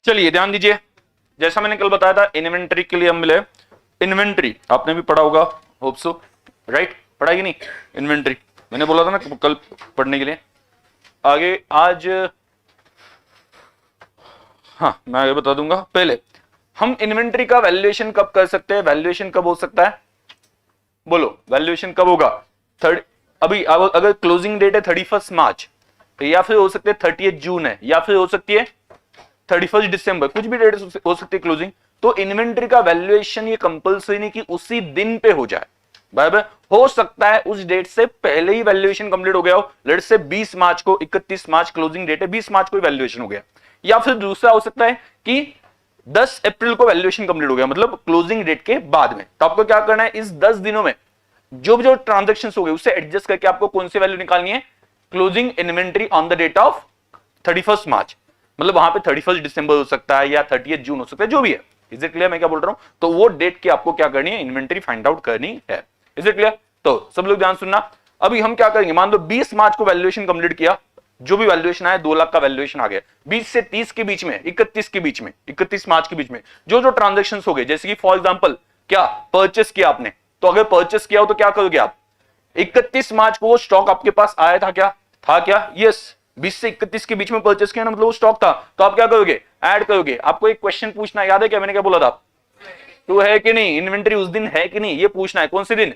चलिए ध्यान दीजिए, जैसा मैंने कल बताया था इन्वेंटरी के लिए हम मिले। इन्वेंटरी आपने भी पढ़ा होगा, होप सो, राइट? पढ़ा कि नहीं इन्वेंटरी? मैंने बोला था ना कल पढ़ने के लिए। आगे आज हाँ मैं आगे बता दूंगा। पहले हम इन्वेंटरी का वैल्यूएशन कब कर सकते हैं? वैल्यूएशन कब हो सकता है? बोलो वैल्यूएशन कब होगा? अभी अगर क्लोजिंग डेट है 31 मार्च, तो या फिर हो सकते हैं 30 जून है, या फिर हो सकती है 31 दिसंबर, कुछ भी डेट हो सकती है क्लोजिंग। तो इन्वेंटरी का वैल्यूएशन ये कंपलसरी नहीं कि उसी दिन पे हो जाए, बराबर? हो सकता है उस डेट से पहले ही वैल्यूएशन कंप्लीट हो गया हो। लेट्स से 20 मार्च को, 31 मार्च क्लोजिंग डेट है, 20 मार्च को वैल्यूएशन हो गया। या फिर दूसरा हो सकता है कि 10 अप्रैल को वैल्यूएशन कंप्लीट हो गया, मतलब क्लोजिंग डेट के बाद में। तो आपको क्या करना है, इस 10 दिनों में जो ट्रांजेक्शन हो गए उससे एडजस्ट करके आपको कौन सी वैल्यू निकालनी है? Closing inventory on the date of 31 March, मतलब वहां पे 31 दिसंबर हो सकता है या 30 जून हो सकता है, जो भी है। इज इट क्लियर मैं क्या बोल रहा हूं? तो वो डेट की आपको क्या करनी है? इन्वेंटरी फाइंड आउट करनी है। Is it clear? तो सब लोग ध्यान सुनना। अभी हम क्या करेंगे, मान लो 20 मार्च को वैल्यूएशन कंप्लीट किया, जो भी वैल्यूएशन आया 2 लाख का वैल्यूएशन आ गया। 20 से 30 के बीच में, 31 के बीच में, 31 मार्च के बीच में जो ट्रांजेक्शन हो गए, जैसे कि फॉर एग्जाम्पल क्या परचेस किया आपने, तो अगर परचेस किया हो तो क्या करोगे आप? 31 मार्च को वो स्टॉक आपके पास आया था क्या? था क्या? यस। 20 से 31 के बीच में परचेस किया ना, मतलब वो स्टॉक था, तो आप क्या करोगे? ऐड करोगे। आपको एक क्वेश्चन पूछना याद है क्या? मैंने क्या बोला था? तो है कि नहीं इन्वेंटरी उस दिन है कि नहीं, ये पूछना है। कौन से दिन?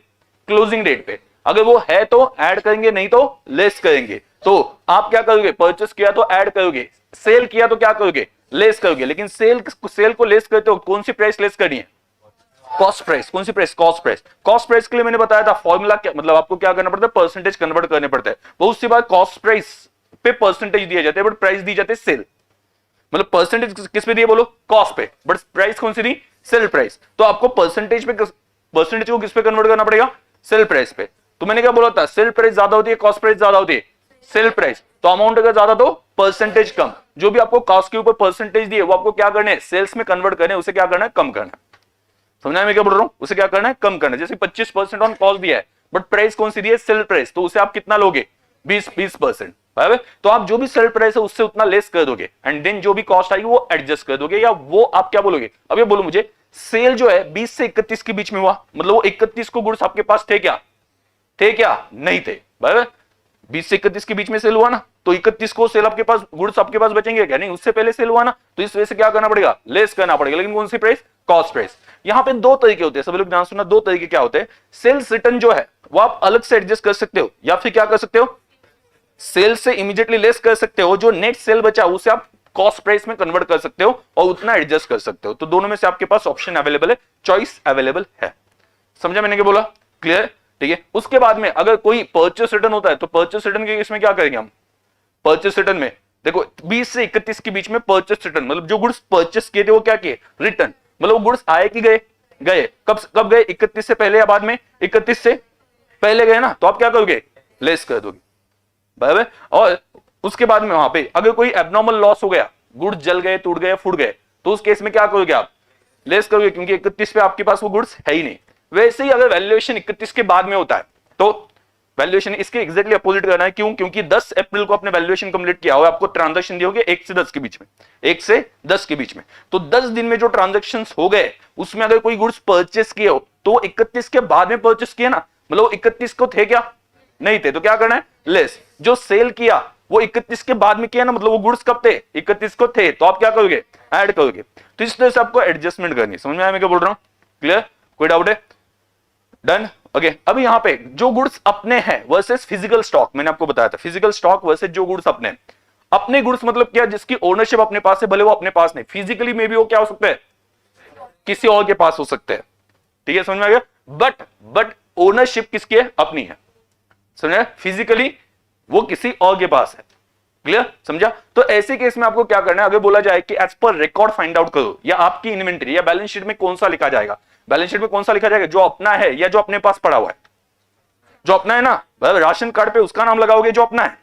क्लोजिंग डेट पे। अगर वो है तो ऐड करेंगे, नहीं तो लेस करेंगे। तो आप क्या करोगे? परचेस किया तो ऐड करोगे, सेल किया तो क्या करोगे? लेस करोगे। लेकिन सेल को लेस करते हो, कौन सी प्राइस लेस करनी है? Cost price. कौन सी price? Cost price. Cost price के लिए मैंने बताया था फॉर्मूला क्या, मतलब आपको क्या करना पड़ता है? परसेंटेज कन्वर्ट करने पड़ते हैं। बहुत सी बार कॉस्ट प्राइस पे परसेंटेज दिया जाता है, बट प्राइस दी जाती है सेल। मतलब परसेंटेज किस पे दिए बोलो? कॉस्ट पे, बट प्राइस कौन सी दी? Sale price. तो आपको परसेंटेज को किस पे कन्वर्ट करना पड़ेगा? सेल प्राइस पे। तो मैंने क्या बोला था? सेल प्राइस ज्यादा होती है, कॉस्ट प्राइस ज्यादा होती है? Sale price. तो अमाउंट अगर ज्यादा तो परसेंटेज कम। जो भी आपको कॉस्ट के ऊपर परसेंटेज दिए वो आपको क्या करना है? सेल्स में कन्वर्ट करना है, उसे क्या करना है? कम करना है। समझा मैं क्या बोल रहा हूं? उसे क्या करना है? कम करना है। जैसे 25% ऑन कॉस्ट दिया है, बट प्राइस कौन सी दी है? Sale price. तो उसे आप कितना लोगे? 20%। तो आप जो भी सेल प्राइस है उससे उतना लेस कर दोगे, एंड देन जो भी कॉस्ट आएगी वो एडजस्ट कर दोगे, या वो आप क्या बोलोगे? अब ये बोलो मुझे, सेल जो है 20 से 31 के बीच में हुआ, मतलब वो 31 को गुड्स आपके पास थे क्या? थे क्या? नहीं थे, बराबर? 20 से 31 के बीच में सेल हुआ ना, तो 31 को सेल आपके पास, गुड्स आपके पास बचेंगे क्या? नहीं, उससे पहले सेल हुआ ना, तो इस वजह से क्या करना पड़ेगा? लेस करना पड़ेगा। लेकिन कौन सी प्राइस? Cost price. यहां पे 2 तरीके होते हैं, सब लोग ध्यान सुनना। 2 तरीके क्या होते हैं? सेल्स रिटर्न जो है वो आप अलग से एडजस्ट कर सकते हो, या फिर क्या कर सकते हो? सेल से इमीडिएटली लेस कर सकते हो, जो नेट सेल बचा उसे आप कॉस्ट प्राइस में कन्वर्ट कर सकते हो और उतना एडजस्ट कर सकते हो। तो दोनों में से आपके पास ऑप्शन अवेलेबल है, चॉइस अवेलेबल है। समझा मैंने क्या बोला? क्लियर? ठीक है। उसके बाद में अगर कोई परचेस रिटर्न होता है, तो परचेस रिटर्न के केस में क्या करेंगे हम? परचेस रिटर्न में देखो 20 से 31 के बीच में परचेस रिटर्न, मतलब जो गुड्स परचेस किए थे वो क्या किए? रिटर्न। मतलब वो गुड्स आए कि गए? गए। कब गए? 31 से पहले या बाद में? 31 से पहले गए ना, तो आप क्या करोगे? लेस कर दोगे, बराबर? और उसके बाद में वहां पे अगर कोई एबनॉर्मल लॉस हो गया, गुड्स जल गए, टूट गए, फूट गए, तो उस केस में क्या करोगे आप? लेस करोगे, क्योंकि 31 पे आपके पास वो गुड्स है ही नहीं। वैसे ही अगर वैल्यूएशन 31 के बाद में होता है, तो वैल्यूएशन इसके एग्जैक्टली अपोजिट करना है। क्यों? क्योंकि 10 अप्रैल को आपने वैल्यूएशन कंप्लीट किया हो, आपको ट्रांजैक्शन दिए होंगे 1 से 10 के बीच में, 1 से 10 के बीच में। तो 10 दिन में जो ट्रांजैक्शंस हो गए उसमें अगर कोई गुड्स परचेस किए हो, तो 31 के बाद में परचेस किए ना, मतलब 31 को थे क्या? नहीं थे, तो क्या करना है? लेस। जो सेल किया वो 31 के बाद में किया ना, मतलब वो गुड्स कब थे? 31 को थे, तो आप क्या करोगे? ऐड करोगे। तो इस तरह से आपको एडजस्टमेंट करनी है। समझ में आया मैं क्या बोल रहा हूं? क्लियर? कोई डाउट है? डन? ओके। अब यहां पे जो गुड्स अपने हैं वर्सेस फिजिकल स्टॉक, मैंने आपको बताया था फिजिकल स्टॉक वर्सेस जो गुड्स अपने। अपने गुड्स मतलब क्या? जिसकी ओनरशिप अपने पास है, भले वो अपने पास नहीं, फिजिकली में भी वो क्या हो सकता है? किसी और के पास हो सकते हैं। ठीक है, समझ में आ गया? बट ओनरशिप किसकी है? अपनी है। समझा? फिजिकली वो किसी और के पास है। क्लियर? समझा? तो ऐसे केस में आपको क्या करना है? अगर बोला जाए कि as per record find out करो, या आपकी इन्वेंटरी या बैलेंस शीट में कौन सा लिखा जाएगा? बैलेंस शीट में कौन सा लिखा जाएगा? जो अपना है या जो अपने पास पड़ा हुआ है? जो अपना है ना, राशन कार्ड पे उसका नाम लगाओगे जो अपना है।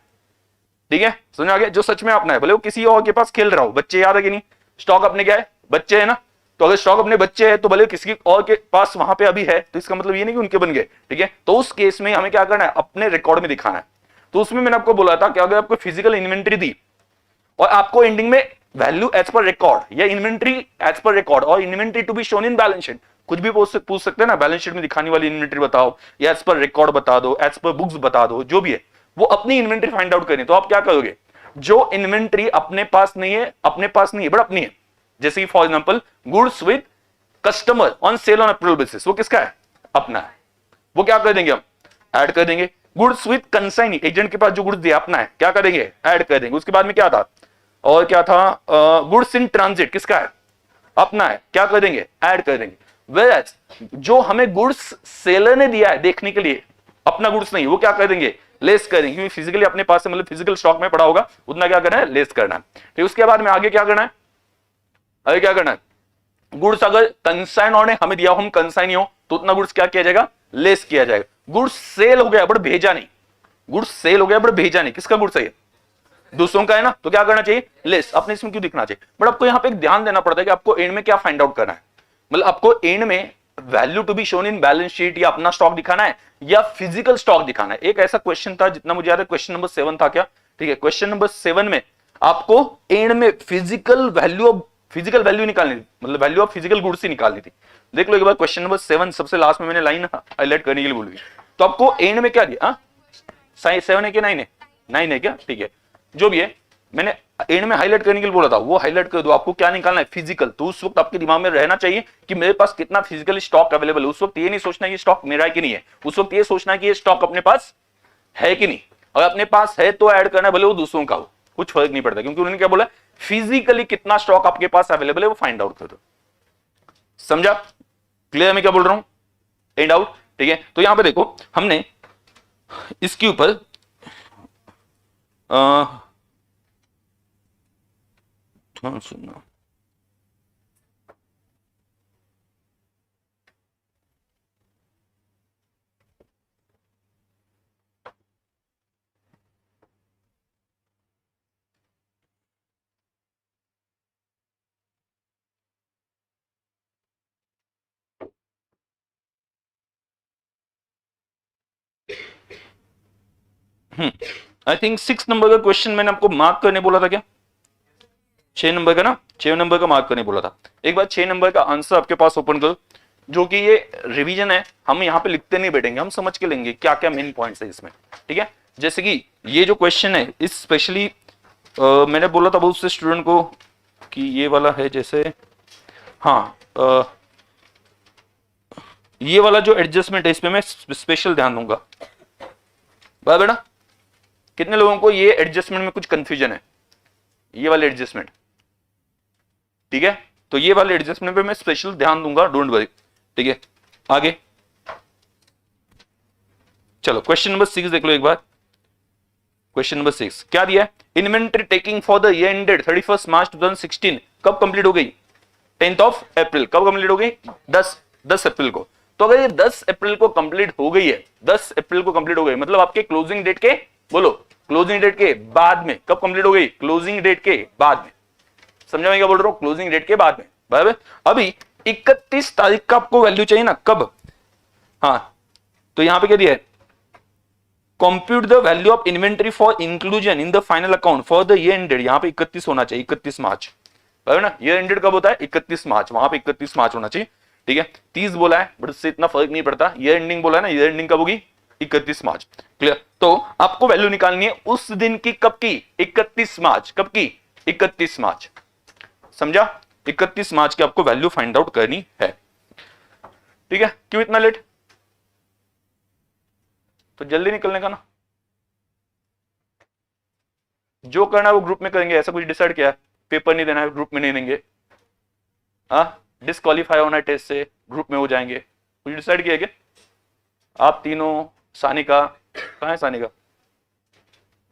ठीक है, समझ आ गया? जो सच में अपना है, भले वो किसी और के पास खेल रहा हो। बच्चे याद है कि नहीं? स्टॉक अपने क्या है? बच्चे है ना। तो अगर स्टॉक अपने बच्चे है, तो भले किसी और के पास वहां पे अभी है, तो इसका मतलब ये नहीं कि उनके बन गए। ठीक है, तो उस केस में हमें क्या करना है? अपने रिकॉर्ड में दिखाना है। तो उसमें मैंने आपको बोला था कि अगर आपको फिजिकल इन्वेंटरी दी और आपको एंडिंग में वैल्यू एज पर रिकॉर्ड या इन्वेंट्री एज पर रिकॉर्ड और inventory to be shown in balance sheet, कुछ भी पूछ सकते हैं ना, बैलेंस शीट में दिखाने वाली इन्वेंट्री बताओ या एज पर रिकॉर्ड बता दो, एज पर बुक्स बता दो, जो भी है वो अपनी इन्वेंट्री फाइंड आउट करें। तो आप क्या करोगे, जो इन्वेंट्री अपने पास नहीं है बट अपनी है, जैसे for example goods with customer on sale on April basis, वो किसका है, अपना है, वो क्या कर देंगे हम, ऐड कर देंगे। गुड्स विद कंसाइनी, एजेंट के पास जो गुड्स दिया अपना है, क्या करेंगे, ऐड कर देंगे। उसके बाद में क्या था, और क्या था, गुड्स इन ट्रांजिट किसका है, अपना है, क्या कर देंगे, ऐड कर देंगे। वेयरएज जो हमें गुड्स सेलर ने दिया है देखने के लिए, अपना गुड्स नहीं, वो क्या कर देंगे, लेस करेंगे, क्योंकि फिजिकली अपने पास से मतलब फिजिकल स्टॉक में पड़ा होगा उतना क्या करना है, लेस करना है। ठीक, उसके बाद में आगे क्या करना है, आगे क्या करना है, गुड्स अगर कंसाइन और ने हमें दिया, हम कंसाइन हो तो उतना गुड्स क्या किया जाएगा, लेस किया जाएगा। गुड्स सेल हो गया बट भेजा नहीं, गुड्स सेल हो गया बट भेजा नहीं, किसका गुड्स है, दूसरों का है ना, तो क्या करना चाहिए, लेस। अपने इसमें क्यों दिखना चाहिए, बट आपको यहां पे एक ध्यान देना पड़ता है कि आपको एंड में क्या फाइंड आउट करना है, मतलब आपको एंड में value to be shown in balance sheet या अपना स्टॉक दिखाना है या फिजिकल स्टॉक दिखाना है। एक ऐसा क्वेश्चन था, जितना मुझे याद है क्वेश्चन नंबर 7 था क्या, ठीक है, क्वेश्चन नंबर 7 में आपको एंड में फिजिकल वैल्यू निकालनी थी, मतलब वैल्यू ऑफ फिजिकल गुड्स ही निकालनी थी। देख लो एक बार क्वेश्चन नंबर 7, सबसे लास्ट में मैंने लाइन हाईलाइट करने के लिए भूल गई। तो आपको एंड में क्या दिया, 7 है कि 9 है, 9 है क्या, ठीक है, जो भी है मैंने एंड में हाईलाइट करने के लिए बोला था, वो हाईलाइट कर दो। आपको क्या निकालना है, फिजिकल। तो उस वक्त आपके दिमाग में रहना चाहिए कि मेरे पास कितना फिजिकल स्टॉक अवेलेबल है। उस वक्त ये नहीं सोचना है कि स्टॉक मेरा है कि नहीं है, उस वक्त ये सोचना है कि ये स्टॉक अपने पास है कि नहीं। अगर अपने पास है तो ऐड करना, भले वो दूसरों का हो, कुछ फर्क नहीं पड़ता, क्योंकि उन्होंने क्या बोला, फिजिकली कितना स्टॉक आपके पास अवेलेबल है वो फाइंड आउट कर दो। समझा, क्लियर मैं क्या बोल रहा हूं, एंड आउट, ठीक है। तो यहां पे देखो हमने इसके ऊपर सुनना, आई थिंक 6 नंबर का क्वेश्चन मैंने आपको मार्क करने बोला था क्या, 6 नंबर का ना, 6 नंबर का मार्क करने बोला था। एक बार 6 नंबर का आंसर आपके पास ओपन करो, जो कि ये रिवीजन है, हम यहाँ पे लिखते नहीं बैठेंगे, हम समझ के लेंगे क्या क्या मेन पॉइंट्स है इसमें, ठीक है। जैसे कि ये जो क्वेश्चन है, इस स्पेशली मैंने बोला था बहुत से स्टूडेंट को कि ये वाला है, जैसे हाँ ये वाला जो एडजस्टमेंट है इस पे मैं स्पेशल ध्यान दूंगा। बेटा कितने लोगों को ये एडजस्टमेंट में कुछ कंफ्यूजन है, ये वाले एडजस्टमेंट, ठीक है, तो ये वाले एडजस्टमेंट पे मैं स्पेशल ध्यान दूंगा, डोंट वरी, ठीक है। आगे चलो क्वेश्चन नंबर 6 देख लो एक बार। क्वेश्चन नंबर 6 क्या दिया है, inventory taking for the year ended 31 मार्च 2016 कब कंप्लीट हो गई, 10th ऑफ अप्रैल। कब कंप्लीट हो गई, 10 अप्रैल को। तो अगर ये 10 अप्रैल को कंप्लीट हो गई है, 10 अप्रैल को कंप्लीट हो गई, मतलब आपके क्लोजिंग डेट के, बोलो क्लोजिंग डेट के बाद में, कब कंप्लीट हो गई, क्लोजिंग डेट के बाद में। समझा मैं क्या बोल रहा हूं, क्लोजिंग डेट के बाद में, बराबर। अभी 31 तारीख का आपको वैल्यू चाहिए ना, कब, हाँ, तो यहां पे क्या दिया है, compute the value of inventory for inclusion in the final account for the year ended. यहां पे 31 होना चाहिए, 31 मार्च, बराबर ना। ईयर एंडेड कब होता है, 31 मार्च, वहां पे 31 मार्च होना चाहिए, ठीक है। 30 बोला है बट उससे इतना फर्क नहीं पड़ता, ईयर एंडिंग बोला है ना, ईयर एंडिंग कब होगी, 31 मार्च, क्लियर। तो आपको वैल्यू निकालनी है उस दिन की, कब की, 31 मार्च, कब की, 31 मार्च, समझा, 31 मार्च की आपको वैल्यू फाइंड आउट करनी है, ठीक है। क्यों इतना लेट, तो जल्दी निकलने का ना, जो करना है वो ग्रुप में करेंगे, ऐसा कुछ डिसाइड किया है, पेपर नहीं देना है ग्रुप में नहीं देंगे, डिस्क्वालीफाई होना है टेस्ट से, ग्रुप में हो जाएंगे, कुछ डिसाइड किया क्या आप तीनों, सानिका कहां है, सानिका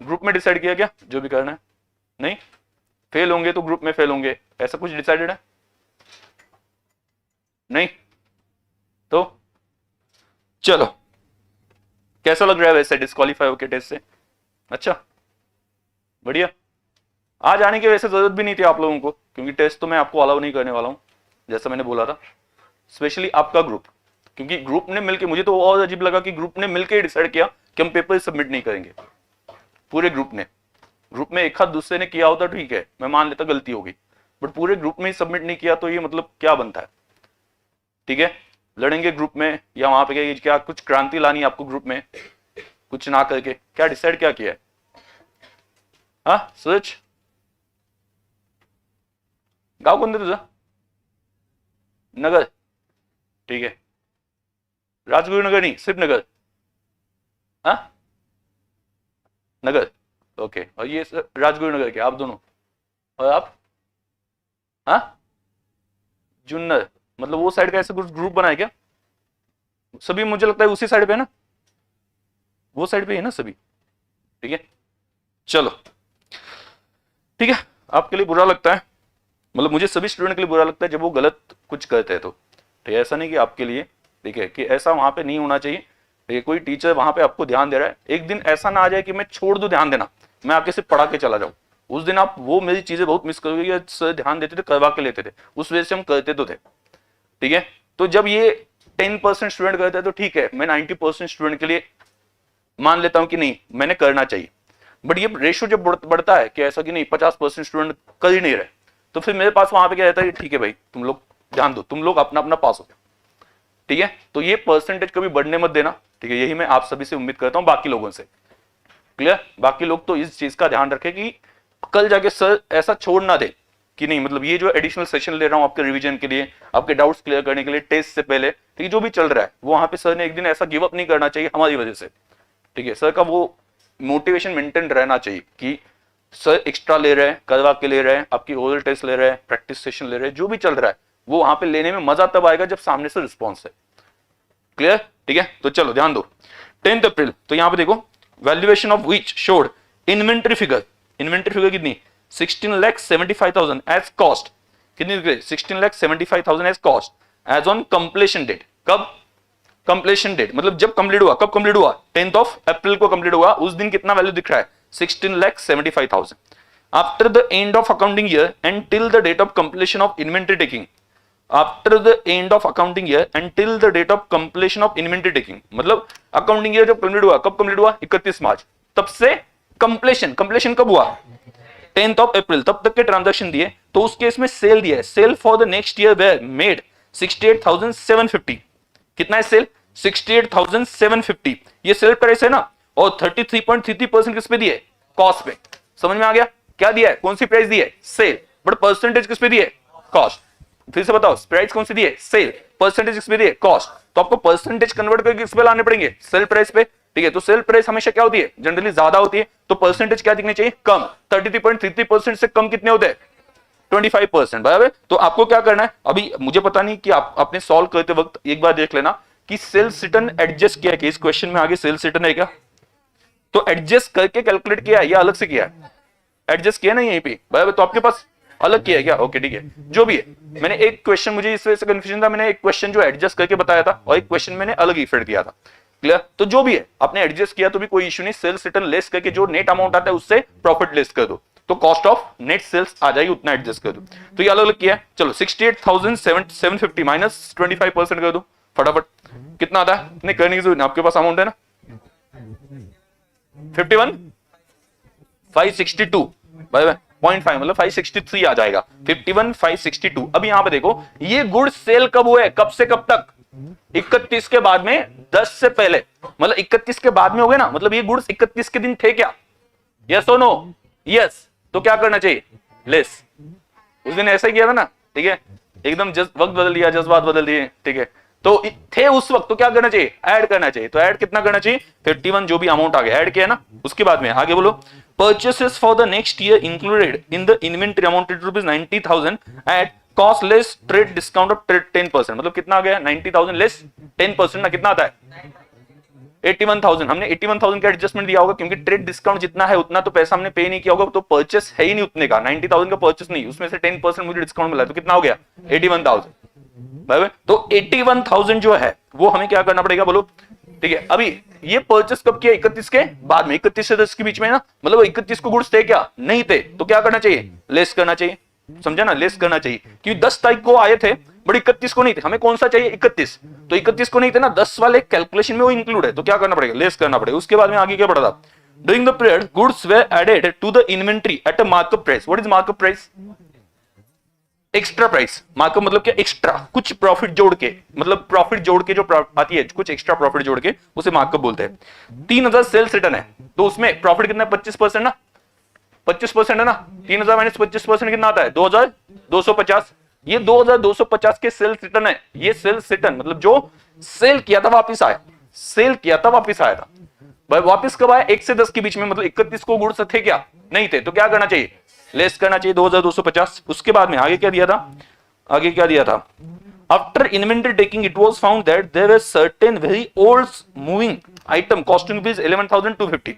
ग्रुप में डिसाइड किया क्या, जो भी करना है, नहीं, फेल होंगे तो ग्रुप में फेल होंगे, ऐसा कुछ डिसाइडेड है, नहीं, तो चलो कैसा लग रहा है वैसे डिस्क्वालीफाई होके टेस्ट से, अच्छा बढ़िया। आज आने की वैसे जरूरत भी नहीं थी आप लोगों को, क्योंकि टेस्ट तो मैं आपको अलाउ नहीं करने वाला हूं, जैसा मैंने बोला था, स्पेशली आपका ग्रुप, क्योंकि ग्रुप ने मिलके, मुझे तो और अजीब लगा कि ग्रुप ने मिलके डिसाइड किया कि हम पेपर सबमिट नहीं करेंगे, पूरे ग्रुप ने, ग्रुप में एक हाथ दूसरे ने किया होता ठीक है, मैं मान लेता गलती हो गई, बट पूरे ग्रुप में ही सबमिट नहीं किया तो ये मतलब क्या बनता है? ठीक है, लड़ेंगे ग्रुप में या वहां पे क्या कुछ क्रांति लानी है आपको ग्रुप में कुछ ना करके? क्या डिसाइड क्या किया है? हाँ सूरज, गाव कोणतं तुझं? नगर, ठीक है, राजगुरुनगर नहीं, सिर्फ नगर। हाँ नगर, ओके। और ये राजगुरुनगर के आप दोनों, और आप? हाँ जुन्नर, मतलब वो साइड का ऐसा कुछ ग्रुप बना है क्या? सभी मुझे लगता है उसी साइड पे है ना, वो साइड पे है ना सभी, ठीक है। चलो ठीक है, आपके लिए बुरा लगता है, मतलब मुझे सभी स्टूडेंट के लिए बुरा लगता है जब वो गलत कुछ करते हैं तो ठीक है, ऐसा नहीं कि आपके लिए, ठीक है, कि ऐसा वहां पे नहीं होना चाहिए। ठीक है, कोई टीचर वहां पे आपको ध्यान दे रहा है, एक दिन ऐसा ना आ जाए कि मैं छोड़ दूं ध्यान देना, मैं आपके सिर्फ पढ़ा के चला जाऊं, उस दिन आप वो मेरी चीजें बहुत मिस करोगे कि सर ध्यान देते थे, करवा के लेते थे, उस वजह से हम करते तो थे। ठीक है, तो जब ये 10% स्टूडेंट करते हैं तो ठीक है, मैं 90% स्टूडेंट के लिए मान लेता हूं कि नहीं मैंने करना चाहिए, बट ये रेशियो जब बढ़ता है कि ऐसा कि नहीं 50% स्टूडेंट कर ही नहीं रहे, तो फिर मेरे पास वहां पे क्या रहता है, ठीक है भाई तुम लोग ध्यान दो, तुम लोग अपना अपना पास हो जाओ। ठीक है, तो ये परसेंटेज कभी बढ़ने मत देना, ठीक है, यही मैं आप सभी से उम्मीद करता हूं, बाकी लोगों से। क्लियर? बाकी लोग तो इस चीज का ध्यान रखें कि कल जाके सर ऐसा छोड़ ना दे कि नहीं, मतलब ये जो एडिशनल सेशन ले रहा हूं आपके रिवीजन के लिए, आपके डाउट्स क्लियर करने के लिए, टेस्ट से पहले, ठीक है, जो भी चल रहा है वो वहां पे सर ने एक दिन ऐसा गिव अप नहीं करना चाहिए हमारी वजह से। ठीक है, सर का वो मोटिवेशन मेंटेन रहना चाहिए कि सर एक्स्ट्रा ले रहे हैं, करवा के ले रहे हैं, आपकी ओरल टेस्ट ले रहे हैं, प्रैक्टिस सेशन ले रहे हैं, जो भी चल रहा है वो वहां पे लेने में मजा तब आएगा जब सामने से रिस्पॉन्स है। क्लियर? ठीक है, तो चलो ध्यान दो। 10 अप्रैल, तो यहां पे देखो, valuation of which showed inventory figure, inventory figure कितनी? 16,75,000 एज कॉस्ट। कितनी? 16,75,000 as cost as on completion date. कब कंप्लीशन डेट? मतलब जब कंप्लीट हुआ। कब कंप्लीट हुआ? 10th अप्रैल को कंप्लीट हुआ। उस दिन कितना वैल्यू दिख रहा है? 16,75,000 after the end of accounting year and till the date of completion of inventory taking. After the end of accounting year and till the date of completion of inventory taking, मतलब accounting year जब complete हुआ, कब complete हुआ? 31 मार्च, तब से completion, completion कब हुआ? 10th अप्रैल, तब तक के ट्रांजैक्शन दिए, तो उस केस में सेल दिया है। Sale for the next year were made 68,750। कितना है सेल? 68,750। ये सेल प्राइस है ना, और 33.33% किस पे दिए? कॉस्ट पे। समझ में आ गया? क्या दिया है? कौन सी प्राइस दी है? सेल, बट परसेंटेज किस पे दिए? कॉस्ट। फिर से बताओ, प्राइस कौन सी दी है? सेल, परसेंटेज किस पे दी है? कॉस्ट। तो आपको परसेंटेज कन्वर्ट करके किस पे लाने पड़ेंगे? सेल प्राइस पे। ठीक है, तो सेल प्राइस हमेशा क्या होती है? जनरली ज्यादा होती है, तो परसेंटेज क्या दिखनी चाहिए? कम। 33.33% से कम कितने होते हैं? 25%। बराबर? तो आपको क्या करना है, अभी मुझे पता नहीं कि आप अपने सॉल्व करते वक्त एक बार देख लेना कि सेल्स रिटर्न एडजस्ट किया है कि इस क्वेश्चन में आगे सेल्स रिटर्न है क्या, तो एडजस्ट करके कैलकुलेट किया है या अलग से किया है? एडजस्ट किया ना यहीं पे, बराबर? तो आपके पास अलग किया है क्या? ओके ठीक है, जो भी है। मैंने एक क्वेश्चन, मुझे इस वजह से कंफ्यूजन था, मैंने एक क्वेश्चन जो एडजस्ट करके बताया था और एक क्वेश्चन मैंने अलग ही फिट दिया था। क्लियर? तो जो भी है, आपने एडजस्ट किया तो भी कोई इश्यू नहीं। सेल्स रिटर्न लेस करके जो नेट अमाउंट आता है उससे प्रॉफिट लेस कर दो, तो कॉस्ट ऑफ नेट सेल्स आ जाएगी, उतना एडजस्ट कर दो। तो ये अलग अलग किया है। चलो 68,750 माइनस 25% कर दो फटाफट। कितना आता है? नहीं करने की जरूरत नहीं, आपके पास अमाउंट है ना, 51,562 0.5, मतलब 563 आ जाएगा। 51,562। अब यहां पे देखो, ये गुड सेल कब हुए? कब से कब तक? 31 के बाद में, 10 से पहले, मतलब 31 के बाद में हो गए ना, मतलब ये गुड्स 31 के दिन थे क्या? यस और नो? यस। तो क्या करना चाहिए? लेस। उस दिन ऐसा ही किया था ना, ठीक है, एकदम वक्त बदल दिया, जज्बात बदल दिए, ठीक है, तो थे उस वक्त, तो क्या करना चाहिए? ऐड करना चाहिए। तो ऐड कितना करना चाहिए? 51, जो भी अमाउंट आ गया ऐड किया ना। उसके बाद में आगे बोलो, purchases for the next year included in the inventory amounted to ₹90,000 at cost less trade discount of 10%। मतलब कितना आ गया? 90,000 लेस 10% ना, कितना आता है? 81,000। हमने 81,000 का एडजस्टमेंट दिया होगा, क्योंकि ट्रेड डिस्काउंट जितना है उतना तो पैसा हमने पे नहीं किया होगा, तो परचेस है ही नहीं उतने का। 90,000 का परचेस नहीं, उसमें से 10% मुझे डिस्काउंट मिला, तो कितना हो गया? 81,000। बराबर? तो 81,000 जो है वो हमें क्या करना पड़ेगा, बोलो? ठीक है, अभी ये परचेस कब किया? 31 के बाद में, 31 से 10 के बीच में ना, मतलब 31 को गुड्स थे क्या? नहीं थे, तो क्या करना चाहिए? लेस करना चाहिए। समझा ना? लेस करना चाहिए, क्योंकि 10 तारीख को आए थे बट 31 को नहीं थे। हमें कौन सा चाहिए? 31। तो 31 को नहीं थे ना, 10 वाले कैलकुलेशन में वो इंक्लूड है, तो क्या करना पड़ेगा? लेस करना पड़ेगा। उसके बाद में आगे क्या पड़ा था? During the period goods were added to the inventory at a markup price. What is markup price? Extra price, markup मतलब क्या, एक्स्ट्रा कुछ प्रॉफिट जोड़ के, मतलब प्रॉफिट जोड़ के जो आती है, कुछ एक्स्ट्रा प्रॉफिट जोड़ के उसे मार्कअप बोलते हैं। 3000 सेल्स रिटर्न है तो उसमें प्रॉफिट कितना है, 25% ना, 25% है ना, 3000 माइनस 25% कितना आता है, 2250। ये 2250 के सेल्स रिटर्न है। ये सेल्स रिटर्न मतलब जो सेल किया था वापिस आया, सेल किया था वापिस आया था। भाई वापिस कब आया, 1 से 10 के बीच में, मतलब 31 को गुड्स थे क्या, नहीं थे, तो क्या करना चाहिए, लेस करना चाहिए 2250। उसके बाद में आगे क्या दिया था, आगे क्या दिया था, after inventory taking it was found that there were certain very old moving item costing rupees 11,250।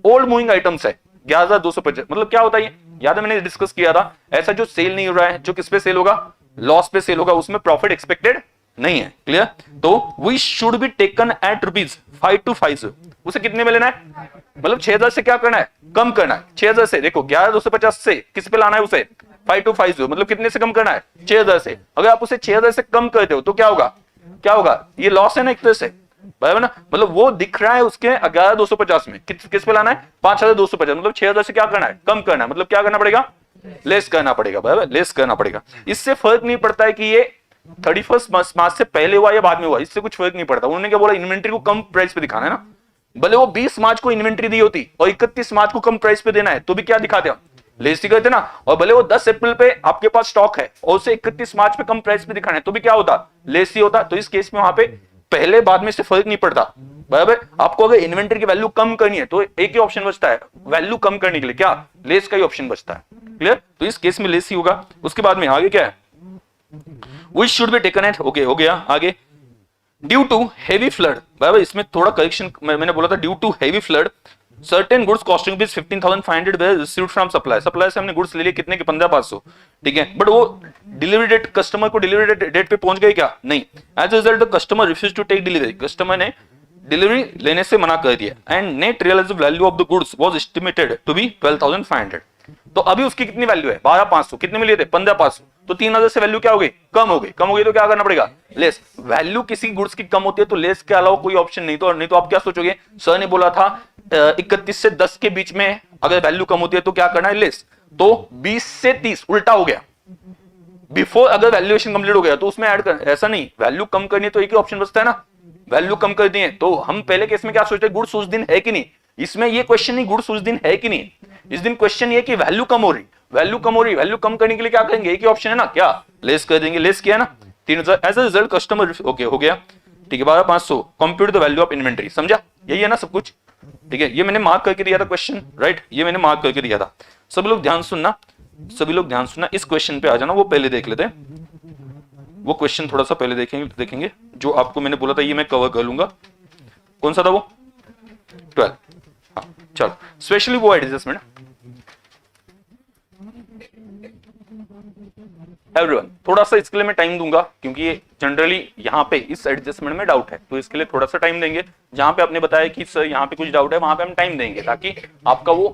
Old moving items है 11,250। मतलब क्या होता है, याद है मैंने डिस्कस किया था, ऐसा जो सेल नहीं हो रहा है, जो किस पे सेल होगा, लॉस पे सेल होगा, उसमें प्रॉफिट एक्सपेक्टेड नहीं है। क्लियर, तो we should be taken at rupees 5250। उसे कितने में लेना है, मतलब 6000 से क्या करना है, कम करना है। 6000 से देखो 11250 से किस पे लाना है उसे, 5250, मतलब कितने से कम करना है, 6000 से। अगर आप उसे 6000 से कम करते हो तो क्या होगा, क्या होगा, ये लॉस है ना एक तरह से, बराबर ना, मतलब वो दिख रहा है उसके 11250 में, किस पे लाना है, 5250, मतलब 6000 से क्या करना है, कम करना है, मतलब क्या करना पड़ेगा, लेस करना पड़ेगा, बराबर, लेस करना पड़ेगा। इससे फर्क नहीं पड़ता है कि ये 31 मार्च से पहले हुआ या बाद में हुआ, इससे कुछ फर्क नहीं पड़ता। उन्होंने क्या बोला, इन्वेंट्री को कम प्राइस पे दिखाना है ना, भले वो 20 मार्च को इन्वेंट्री दी होती और 31 मार्च को कम प्राइस पे देना है तो भी क्या दिखाते हम, लेस ही करते ना। और भले वो 10 अप्रैल पे आपके पास स्टॉक है और उसे 31 मार्च पे कम प्राइस पे दिखाना है तो भी क्या होता, लेस ही होता। तो इस केस में वहां पे पहले बाद में से फर्क नहीं पड़ता, बराबर। आपको अगर इन्वेंट्री की वैल्यू कम करनी है तो एक ही ऑप्शन बचता है वैल्यू कम करने के लिए, क्या, लेस का ही ऑप्शन बचता है। क्लियर, तो इस केस में लेस ही होगा। उसके बाद में आगे क्या है, which should be taken at, okay हो गया। आगे ड्यू टू हेवी फ्लड, बराबर, इसमें थोड़ा करेक्शन, मैंने बोला था due to heavy flood certain goods costing rupees 15,500 were received from supply, supply से हमने गुड्स ले लिए कितने के, 15,500, ठीक है, बट वो डिलीवरी डेट, कस्टमर को डिलीवरी डेट पे पहुंच गए क्या, नहीं। As result the customer refuse to take delivery, customer ने डिलीवरी लेने से मना कर दिया। And net realised value of the goods was estimated to be 12,500। तो अभी उसकी कितनी वैल्यू है, 12,500, कितने में लिए थे, 15,500, तो 3,000 से वैल्यु क्या हो गई, कम हो गई। कम हो गई तो क्या करना पड़ेगा, लेस। वैल्यू किसी गुड्स की कम होती है तो लेस के अलावा कोई ऑप्शन नहीं, तो नहीं तो आप क्या सोचोगे, सर ने बोला था 31 से 10 के बीच में अगर वैल्यू कम होती है तो क्या करना है, लेस। तो 20 से 30 उल्टा हो गया, बिफोर अगर वैल्यूएशन कंप्लीट हो गया तो उसमें ऐड कर, ऐसा नहीं, वैल्यू कम करनी है तो एक ही ऑप्शन बचता है ना, वैल्यू कम कर दिए। तो हम पहले केस में क्या सोचते हैं, गुड्स उस दिन है कि नहीं, इसमें ये क्वेश्चन नहीं गुड्स उस दिन है कि नहीं, इस दिन क्वेश्चन ये कि वैल्यू कम हो रही, वैल्यू कम हो रही, वैल्यू कम करने के लिए क्या करेंगे, एक ही ऑप्शन है ना, क्या, लेस कर देंगे, लेस किया ना 3,000। As a result customer, okay हो गया, ठीक है, 12,500 compute the value of inventory, समझा, यही है ना सब कुछ, ठीक है। ये मैंने मार्क करके दिया था क्वेश्चन, राइट, ये मैंने मार्क करके दिया था। सभी लोग ध्यान सुनना, सभी लोग ध्यान सुनना, इस क्वेश्चन पे आ जाना, वो पहले देख लेते हैं, वो क्वेश्चन थोड़ा सा पहले देखेंगे जो आपको मैंने बोला था ये मैं कवर कर लूंगा। कौन सा था वो, 12, हाँ चलो, स्पेशली वो एडजस्टमेंट। एवरीवन थोड़ा सा इसके लिए मैं टाइम दूंगा क्योंकि ये जनरली यहाँ पे इस एडजस्टमेंट में डाउट है, तो इसके लिए थोड़ा सा टाइम देंगे। जहां पे आपने बताया कि सर यहाँ पे कुछ डाउट है वहां पे हम टाइम देंगे ताकि आपका वो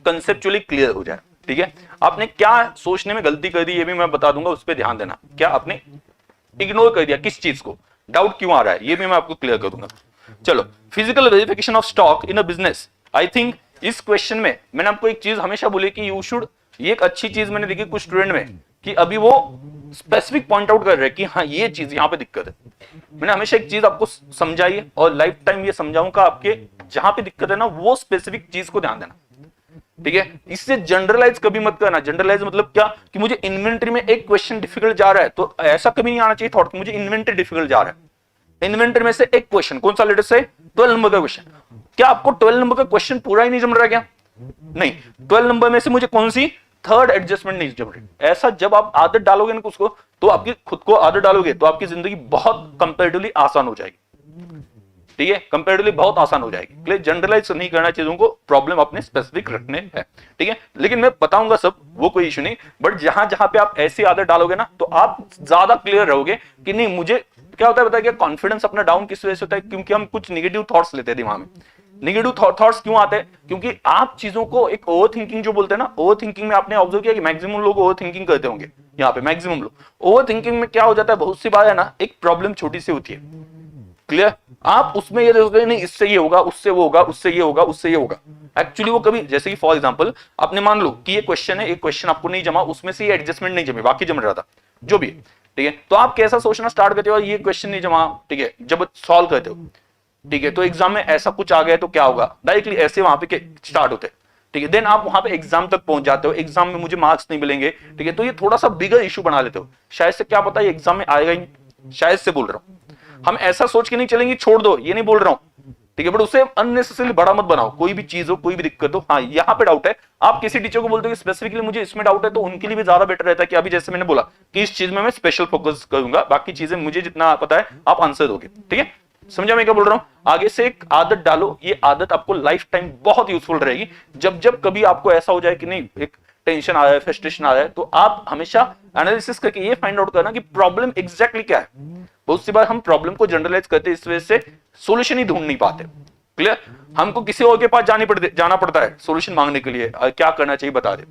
कंसेप्चुअली क्लियर हो जाए, ठीक है। आपने क्या सोचने में गलती कर दी ये भी मैं बता दूंगा, उस पर ध्यान देना, क्या आपने इग्नोर कर दिया, किस चीज को, डाउट क्यों आ रहा है, ये भी मैं आपको क्लियर कर दूंगा। चलो, physical verification of stock in a business. I think इस क्वेश्चन में मैंने आपको एक चीज हमेशा बोली कि यू शुड, ये एक अच्छी चीज मैंने देखी कुछ स्टूडेंट में कि अभी वो स्पेसिफिक पॉइंट आउट कर रहे हैं कि हाँ ये चीज यहाँ पे दिक्कत है। मैंने हमेशा एक चीज आपको समझाई है और लाइफ टाइम ये समझाऊंगा, आपके जहां पे दिक्कत है ना वो स्पेसिफिक चीज को ध्यान देना, ठीक है। इससे जनरलाइज कभी मत करना। जनरलाइज मतलब क्या कि मुझे इन्वेंट्री में एक क्वेश्चन डिफिकल्ट जा रहा है तो ऐसा कभी नहीं आना चाहिए थॉट कि मुझे इन्वेंट्री डिफिकल्ट जा रहा है। इन्वेंट्री में से एक क्वेश्चन कौन सा लेटेस्ट है, 12 नंबर का क्वेश्चन, क्या आपको 12 नंबर का क्वेश्चन पूरा ही नहीं जम रहा क्या, नहीं, 12 नंबर में से मुझे कौन सी थर्ड एडजस्टमेंट नहीं जम रही। ऐसा जब आप आदत डालोगे ना उसको, तो आपकी खुद को आदत डालोगे तो आपकी जिंदगी बहुत कंपैरेटिवली आसान हो जाएगी, ठीक है, कंपैरेटिवली बहुत आसान हो जाएगी। इसलिए जनरलाइज नहीं करना चीजों को, प्रॉब्लम अपने स्पेसिफिक रखने हैं, ठीक है। लेकिन मैं बताऊंगा सब, वो कोई इशू नहीं, बट जहां जहां पे आप ऐसी आदत डालोगे ना तो आप ज्यादा क्लियर रहोगे कि नहीं मुझे क्या होता है, बताइए कॉन्फिडेंस अपना डाउन किस वजह से होता है, क्योंकि हम कुछ नेगेटिव थॉट्स लेते हैं दिमाग में। नेगेटिव थॉट्स क्यों आते हैं, क्योंकि आप चीजों को एक ओवर थिंकिंग जो बोलते हैं ना, ओवर थिंकिंग में आपने ऑब्जर्व किया कि मैक्सिमम लोग ओवर थिंकिंग करते होंगे, यहाँ पे मैक्सिमम लोग ओवर थिंकिंग में क्या हो जाता है, बहुत सी बार है ना एक प्रॉब्लम छोटी सी होती है, क्लियर, आप उसमें ये देखोगे नहीं इससे ये होगा, उससे वो होगा, उससे ये होगा, उससे ये होगा। एक्चुअली वो कभी, जैसे कि फॉर एग्जांपल आपने मान लो कि ये क्वेश्चन है, एक क्वेश्चन आपको नहीं जमा, उसमें से ये एडजस्टमेंट नहीं जमे, बाकी जम रहा था, जो भी है, ठीक है। तो आप कैसा सोचना स्टार्ट करते हो, ये क्वेश्चन नहीं जमा, ठीक है, जब सॉल्व करते हो, ठीक है, तो एग्जाम में ऐसा कुछ आ गया तो क्या होगा, डायरेक्टली ऐसे वहां पे स्टार्ट होते हैं, ठीक है। देन आप वहां पे एग्जाम तक पहुंच जाते हो, एग्जाम में मुझे मार्क्स नहीं मिलेंगे, ठीक है, तो ये थोड़ा सा बिगर इशू बना लेते हो, शायद से क्या पता ये एग्जाम में आएगा ही, शायद से बोल रहा हूं। हम ऐसा सोच के नहीं चलेंगे छोड़ दो, ये नहीं बोल रहा हूं, ठीक है, बट उसे अननेसेसरी बड़ा मत बनाओ, कोई भी चीज हो, कोई भी दिक्कत हो। हाँ, यहाँ पे डाउट है, आप किसी टीचर को बोलते हो स्पेसिफिकली मुझे इसमें डाउट है, तो उनके लिए भी ज्यादा बेटर रहता है कि अभी जैसे मैंने बोला कि इस चीज में मैं स्पेशल फोकस करूंगा, बाकी चीजें मुझे जितना पता है आप आंसर दोगे, ठीक है। समझा मैं क्या बोल रहा हूं। आगे से एक आदत डालो, ये आदत आपको लाइफ टाइम बहुत यूजफुल रहेगी। जब जब कभी आपको ऐसा हो जाए कि नहीं, एक टेंशन आ रहा है, फ्रस्ट्रेशन आ रहा है, तो आप हमेशा एनालिसिस करके ये फाइंड आउट करना कि प्रॉब्लम एग्जैक्टली क्या है। बहुत सी बार हम प्रॉब्लम को जनरलाइज करते, इस वजह से सोल्यूशन ही ढूंढ नहीं पाते। क्लियर, हमको किसी और के पास जाना पड़ता है सोल्यूशन मांगने के लिए, क्या करना चाहिए बता दे,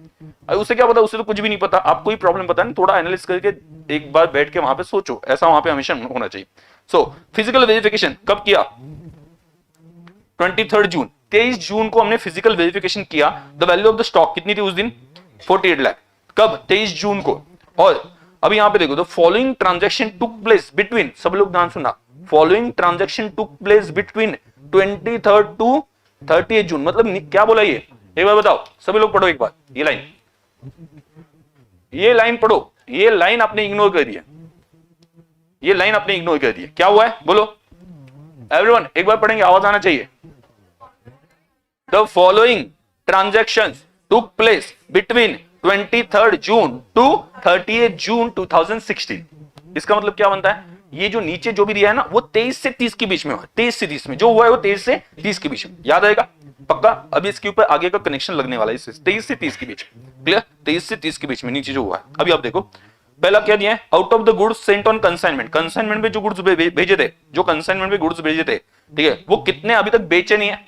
उसे क्या पता, उसे तो कुछ भी नहीं पता, आपको ही प्रॉब्लम पता नहीं, थोड़ा एनालिसिस करके एक बार बैठ के वहां पे सोचो, ऐसा वहां पे हमेशा होना चाहिए। सो फिजिकल वेरिफिकेशन कब किया, 23 जून, 23 जून को हमने फिजिकल वेरिफिकेशन किया। The value of the stock कितनी थी उस दिन, 48 लाख, कब, 23 जून को। और अभी यहां पे देखो, the following transaction took place between, सब लोग ध्यान सुनना, following transaction took place between 23 to 30 June, मतलब क्या बोला ये, एक बार बताओ, सभी लोग पढ़ो एक बार, ये लाइन पढ़ो, ये लाइन आपने इग्नोर कर दिया, ये लाइन आपने इग्नोर कर दी, क्या हुआ है बोलो एवरीवन, एक बार पढ़ेंगे, आवाज आना चाहिए। The following transactions took place between 23 June to 30 June 2016। इसका मतलब क्या बनता है, ये जो नीचे जो भी दिया है ना, वो 23 से 30 के बीच में हुआ, 23 से 30 में जो हुआ है वो 23 से 30 के बीच में, याद आएगा पक्का। अभी इसके ऊपर आगे का कनेक्शन लगने वाला है, 23 से 30 के बीच, क्लियर, 23 से 30 के बीच में नीचे जो हुआ है। अभी आप देखो, पहला क्या दिया है, out of the goods Saint on consignment, consignment में जो गुड्स भेजे थे, जो कंसाइनमेंट में गुड्स भेजे थे, ठीक है, वो कितने अभी तक बेचे नहीं है,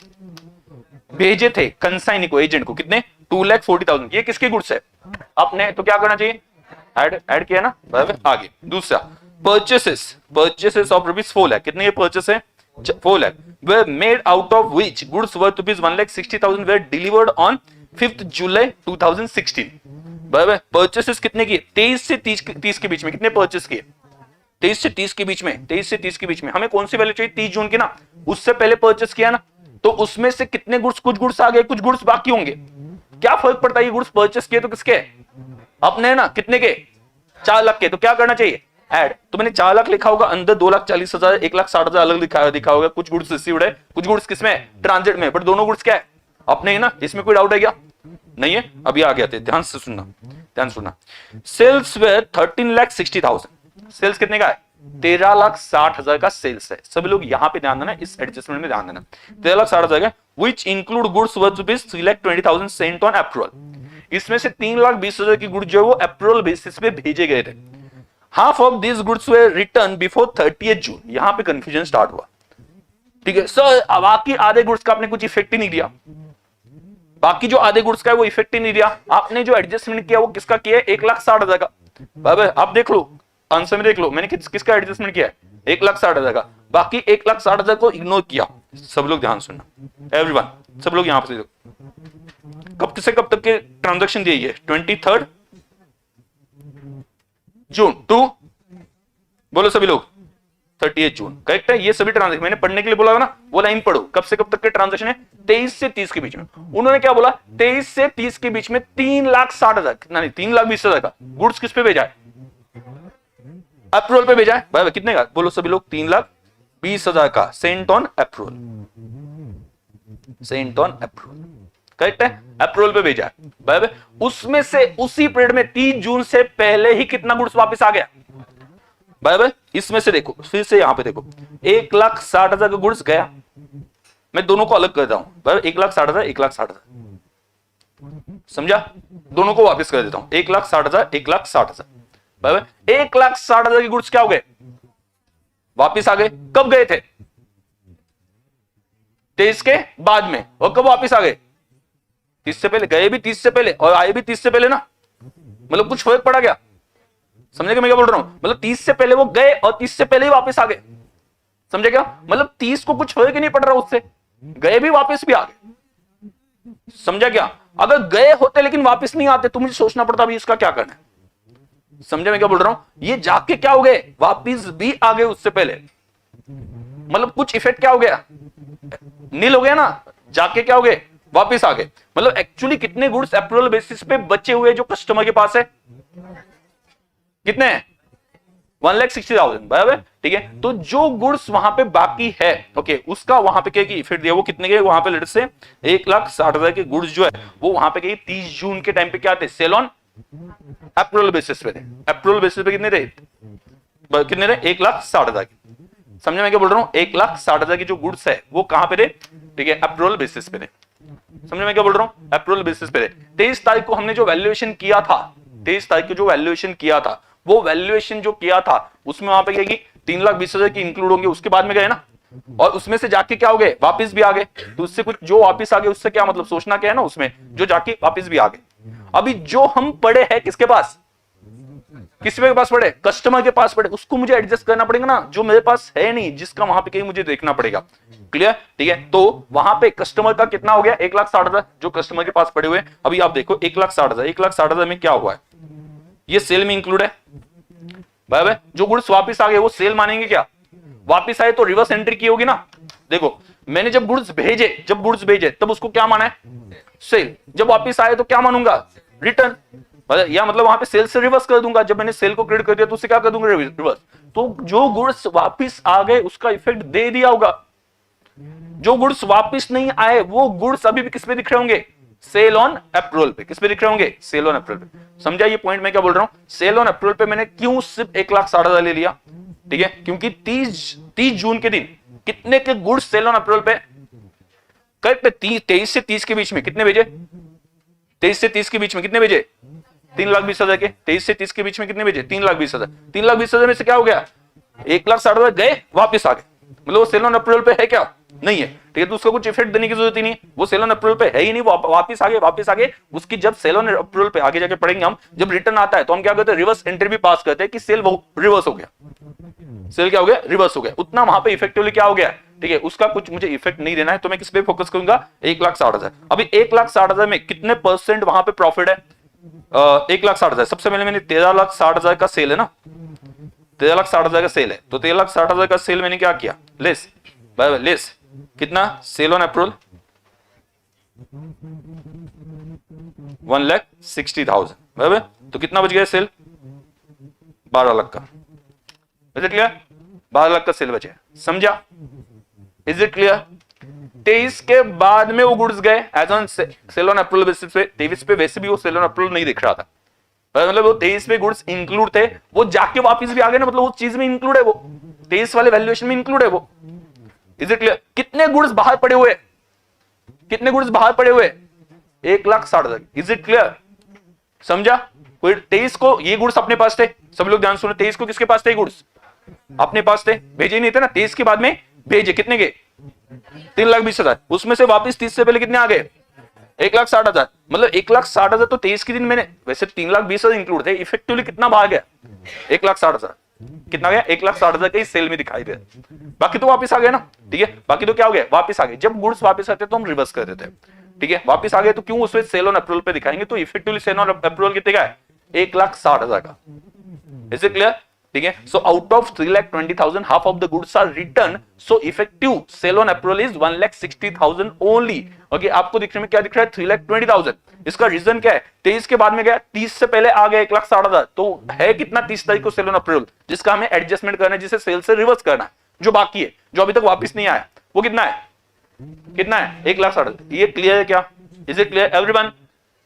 भेजे थे कंसाइनी को, एजेंट को, कितने, 2,40,000। ये किसके गुड्स है, आपने तो क्या करना चाहिए, ऐड किया ना, बराबर। आगे दूसरा, परचेसेस ऑफ ₹4 लाख, कितने ये परचेस है, 4 lakh, were made out of which goods worth ₹1,60,000 were delivered on 5th July 2016। बराबर, परचेसेस कितने किए, 23 से 30 के बीच में, कितने परचेस किए, 23 से 30 के बीच में, 23 से 30 के बीच में। हमें कौन सी वैल्यू चाहिए, 30 जून की ना, उससे पहले परचेस किया ना, तो उसमें से कितने गुड्स, कुछ गुड्स आ गए, कुछ गुड्स बाकी होंगे, क्या फर्क पड़ता है, ये गुड्स परचेस किए तो किसके, अपने ना, कितने के, 4 लाख के, तो क्या करना चाहिए, ऐड। तो मैंने 4 लाख लिखा होगा, अंदर 2,40,000, 1,60,000 अलग दिखा होगा, कुछ गुड्स रिसीव्ड है, कुछ गुड्स किसमें, ट्रांजिट में, बट दोनों गुड्स क्या है, अपने ही ना, इसमें कोई डाउट है क्या, नहीं है। अभी आ गया थे, ध्यान से सुनना, ध्यान सुनना। सेल्स वेयर 13,60,000, सेल्स कितने का है, 13,60,000 का सेल्स है। सभी लोग यहां पे ध्यान देना, इस एडजस्टमेंट में ध्यान देना, 13,60,000 का, which include goods worth ₹3,20,000 sent on approval। इसमें से 3,20,000 की गुड्स जो है वो अप्रूवल बेसिस पे भेजे गए थे। Half of this goods way return before 30 जून। यहां पे कंफ्यूजन स्टार्ट हुआ, ठीक है सर, बाकी आधे गुड्स का आपने कुछ इफेक्ट ही नहीं दिया, बाकी जो आधे गुड्स का है वो इफेक्ट ही नहीं दिया, आपने जो एडजस्टमेंट किया वो किसका किया है, 1,60,000 का। बाबा आप देख लो, आंसर में देख लो, मैंने किसका एडजस्टमेंट किया है, 1,60,000 का, बाकी 1,60,000 को इग्नोर किया। सब लोग ध्यान सुनना एवरीवन, सब लोग यहां पर कब से कब तक के ट्रांजैक्शन दिए है, 23 जून टू, बोलो सभी लोग, 30 जून, करेक्ट है। ये सभी ट्रांजैक्शन मैंने पढ़ने के लिए बोला ना, वो लाइन पढ़ो, कब से कब तक के ट्रांजैक्शन है, 23 से 30 के बीच में। उन्होंने क्या बोला, 23 से 30 के बीच में 3,60,000, नहीं 3,20,000 का गुड्स किस पे भेजा है, अप्रूवल पे भेजा है। भाई कितने का, बोलो सभी लोग, 3,20,000 का Saint on approval, Saint on approval, correct है, अप्रूवल पे भेजा है। बराबर, उसमें से उसी पीरियड में 30 जून से पहले ही कितना गुड्स वापस आ गया, बराबर। इसमें से देखो, फिर से यहां पे देखो, 1,60,000 का गुड्स गया, मैं दोनों को अलग करता हूं, बराबर, 1,60,000, 1,60,000, समझा, दोनों को वापस कर देता हूं, 1,60,000, 1,60,000, बराबर। 1,60,000 के गुड्स क्या हो गए, वापिस आ गए। कब गए थे, 23 के बाद में, और कब वापिस आ गए, 30 से पहले, गए भी 30 से पहले और आए भी 30 से पहले ना, मतलब कुछ फर्क पड़ा क्या, समझे क्या मैं क्या बोल रहा हूं, मतलब 30 से पहले वो गए और 30 से पहले ही वापस आ गए, समझे क्या, मतलब 30 को कुछ फर्क ही नहीं पड़ रहा उससे, गए भी वापस भी आ गए, समझा क्या। अगर गए होते लेकिन वापस नहीं आते तो मुझे सोचना पड़ता अभी इसका क्या करना है, समझे मैं क्या बोल रहा हूं? ये जाके क्या हो गए, वापिस भी आ गए उससे पहले, मतलब कुछ इफेक्ट क्या हो गया, नील हो गया ना, जाके क्या हो गए, वापिस आ गए। मतलब एक्चुअली कितने गुड्स अप्रूवल बेसिस पे बचे हुए जो कस्टमर के पास है, कितने हैं, 1,60,000, बराबर, ठीक है। तो जो गुड्स वहां पे बाकी है, ओके, उसका वहां पे क्या इफेक्ट दिया, वो कितने के वहां पे, लेट से 1,60,000 के गुड्स जो है वो वहां पे 30 जून के टाइम पे क्या थे, सेल ऑन अप्रूवल बेसिस पे थे। अप्रूवल बेसिस पे कितने थे, कितने थे, 1,60,000 के। समझे मैं क्या बोल रहा हूं? 1,60,000 की जो गुड्स है वो कहां पे थे, ठीक है, अप्रूवल बेसिस पे थे। समझे मैं क्या बोल रहा हूं? अप्रूवल बेसिस पे थे। 23 तारीख को हमने जो वैल्यूएशन किया था, 23 तारीख को जो वैल्यूएशन किया था, वो वैल्यूएशन जो किया था उसमें वहां पे क्या की 3,20,000 की इंक्लूड होंगे, उसके बाद में गए ना, और उसमें से जाके क्या हो गए, वापस भी आ गए। तो उससे कुछ जो वापस आ गए उससे क्या मतलब, सोचना क्या है ना, उसमें जो जाके वापस भी आ गए। अभी जो हम पड़े हैं किसके पास, किसी के पास पड़े, कस्टमर के पास पड़े, उसको मुझे एडजस्ट करना पड़ेगा ना, जो मेरे पास है नहीं, जिसका वहां पे कहीं मुझे देखना पड़ेगा। क्लियर, ठीक है। तो वहां पे कस्टमर का कितना हो गया, 1,60,000 जो कस्टमर के पास पड़े हुए। अभी आप देखो 1,60,000, 1,60,000 में क्या हुआ है, ये सेल में इंक्लूड है, बराबर। जो गुड्स वापस आ गए वो सेल मानेंगे क्या, वापस आए तो रिवर्स एंट्री की होगी ना। देखो मैंने जब गुड्स भेजे तब उसको क्या माना है, सेल। जब वापस आए तो क्या मानूंगा, रिटर्न, या मतलब वहां पे सेल से रिवर्स कर दूंगा। जब मैंने सेल को क्रेडिट कर दिया तो उससे क्या कर दूंगा, रिवर्स। तो जो गुड्स वापस आ गए उसका इफेक्ट दे दिया होगा। जो गुड्स वापस नहीं आए वो गुड्स अभी भी किस पे दिख रहे होंगे, सेल ऑन अप्रूवल पे। किस पे दिख रहे होंगे, सेल ऑन अप्रूवल पे। समझा ये पॉइंट मैं क्या बोल रहा हूं? सेल ऑन अप्रूवल पे मैंने क्यों सिर्फ 1,60,000 ले लिया, ठीक है, क्योंकि 30 जून के दिन कितने के गुड्स सेल ऑन अप्रूवल पे, करेक्ट, 23 से 30 के बीच में कितने भेजे, 23 से 30 के बीच में कितने भेजे, 3,20,000 के। 23 से 30 के बीच में कितने भेजे, 3,20,000। 3,20,000 में से क्या हो गया, 1,60,000 गए वापस आ गए, मतलब वो सेल ऑन अप्रूवल पे है क्या, नहीं है, ठीक है। तो उसको कुछ इफेक्ट देने की जरूरत ही नहीं, वो सेल ऑन अप्रूवल पे है ही नहीं, वो वापस आ गए। उसकी जब सेल ऑन अप्रूवल पे आगे जाके पढ़ेंगे हम, जब रिटर्न आता है तो हम क्या करते हैं, रिवर्स एंट्री भी पास करते हैं कि सेल रिवर्स हो गया, सेल क्या हो गया, रिवर्स हो गया। उतना वहां पे इफेक्टिवली क्या हो गया, ठीक है, उसका कुछ मुझे इफेक्ट नहीं देना है, तो मैं किस पे फोकस करूंगा, 1,60,000। अभी 1,60,000 में कितने % वहां पे प्रॉफिट है, 1,60,000। सबसे पहले मैंने 13,60,000 का सेल है ना, 13,60,000 का सेल है, तो 13,60,000 का सेल मैंने क्या किया, लेस, लेस कितना, सेल ऑन अप्रूवल 1,60,000, बराबर। तो कितना बच गया सेल, 12 लाख का। इज इट क्लियर, 12 लाख का सेल बचे, समझा, इज इट क्लियर। 23 के बाद में वो गुड्स गए as on sale on approval basis पे। 23 पे वैसे भी वो सेल ऑन अप्रूवल नहीं दिख रहा था, मतलब वो 23 पे गुड्स इंक्लूड थे, वो जाके वापस भी आ गए ना, मतलब वो चीज में इंक्लूड है, वो 23 वाले वैल्यूएशन में इंक्लूड है वो। Is it clear. कितने गुड्स बाहर पड़े हुए, कितने गुड्स बाहर पड़े हुए, 1,60,000। इज इट क्लियर, समझा। कोई 23 को ये गुड्स अपने पास थे, सब लोग ध्यान सुनो, 23 को किसके पास थे गुड्स, अपने पास थे, भेजे ही नहीं थे ना। 23 के बाद में भेजे कितने के, 3,20,000। उसमें से वापस 30 से पहले कितने आ गए, 1,60,000। मतलब 1,60,000 तो 23 के दिन मैंने, वैसे 3,20,000 इंक्लूड थे, इफेक्टिवली कितना बाहर गया, 1,60,000। कितना गया, 1,60,000 का सेल में दिखाई दे, बाकी तो वापस आ गए ना, ठीक है, बाकी तो क्या हो गया, वापस आ गए। जब गुड्स वापस आते तो हम रिवर्स कर देते हैं, ठीक है, वापस आ गए तो क्यों उसमें सेल ऑन अप्रूवल पे दिखाएंगे, तो इफेक्टिवली सेल ऑन अप्रूवल कितने का है, 1,60,000 का। इज इट क्लियर, ठीक है। So out of 3,20,000 half of the goods are return, so effective sale on approval is 1,60,000 only. Okay, आपको दिखने में क्या दिख रहा है, 3,20,000। इसका रीजन क्या है, 23 के बाद में गया, 30 से पहले आ गया 1,60,000, तो है कितना 30 तारीख को सेल ऑन अप्रूवल, जिसका हमें एडजस्टमेंट करना है, जिसे सेल से रिवर्स करना है। जो बाकी है, जो अभी तक वापस नहीं आया, वो कितना है, कितना है, 1,60,000। ये क्लियर है क्या, इज इट क्लियर एवरीवन।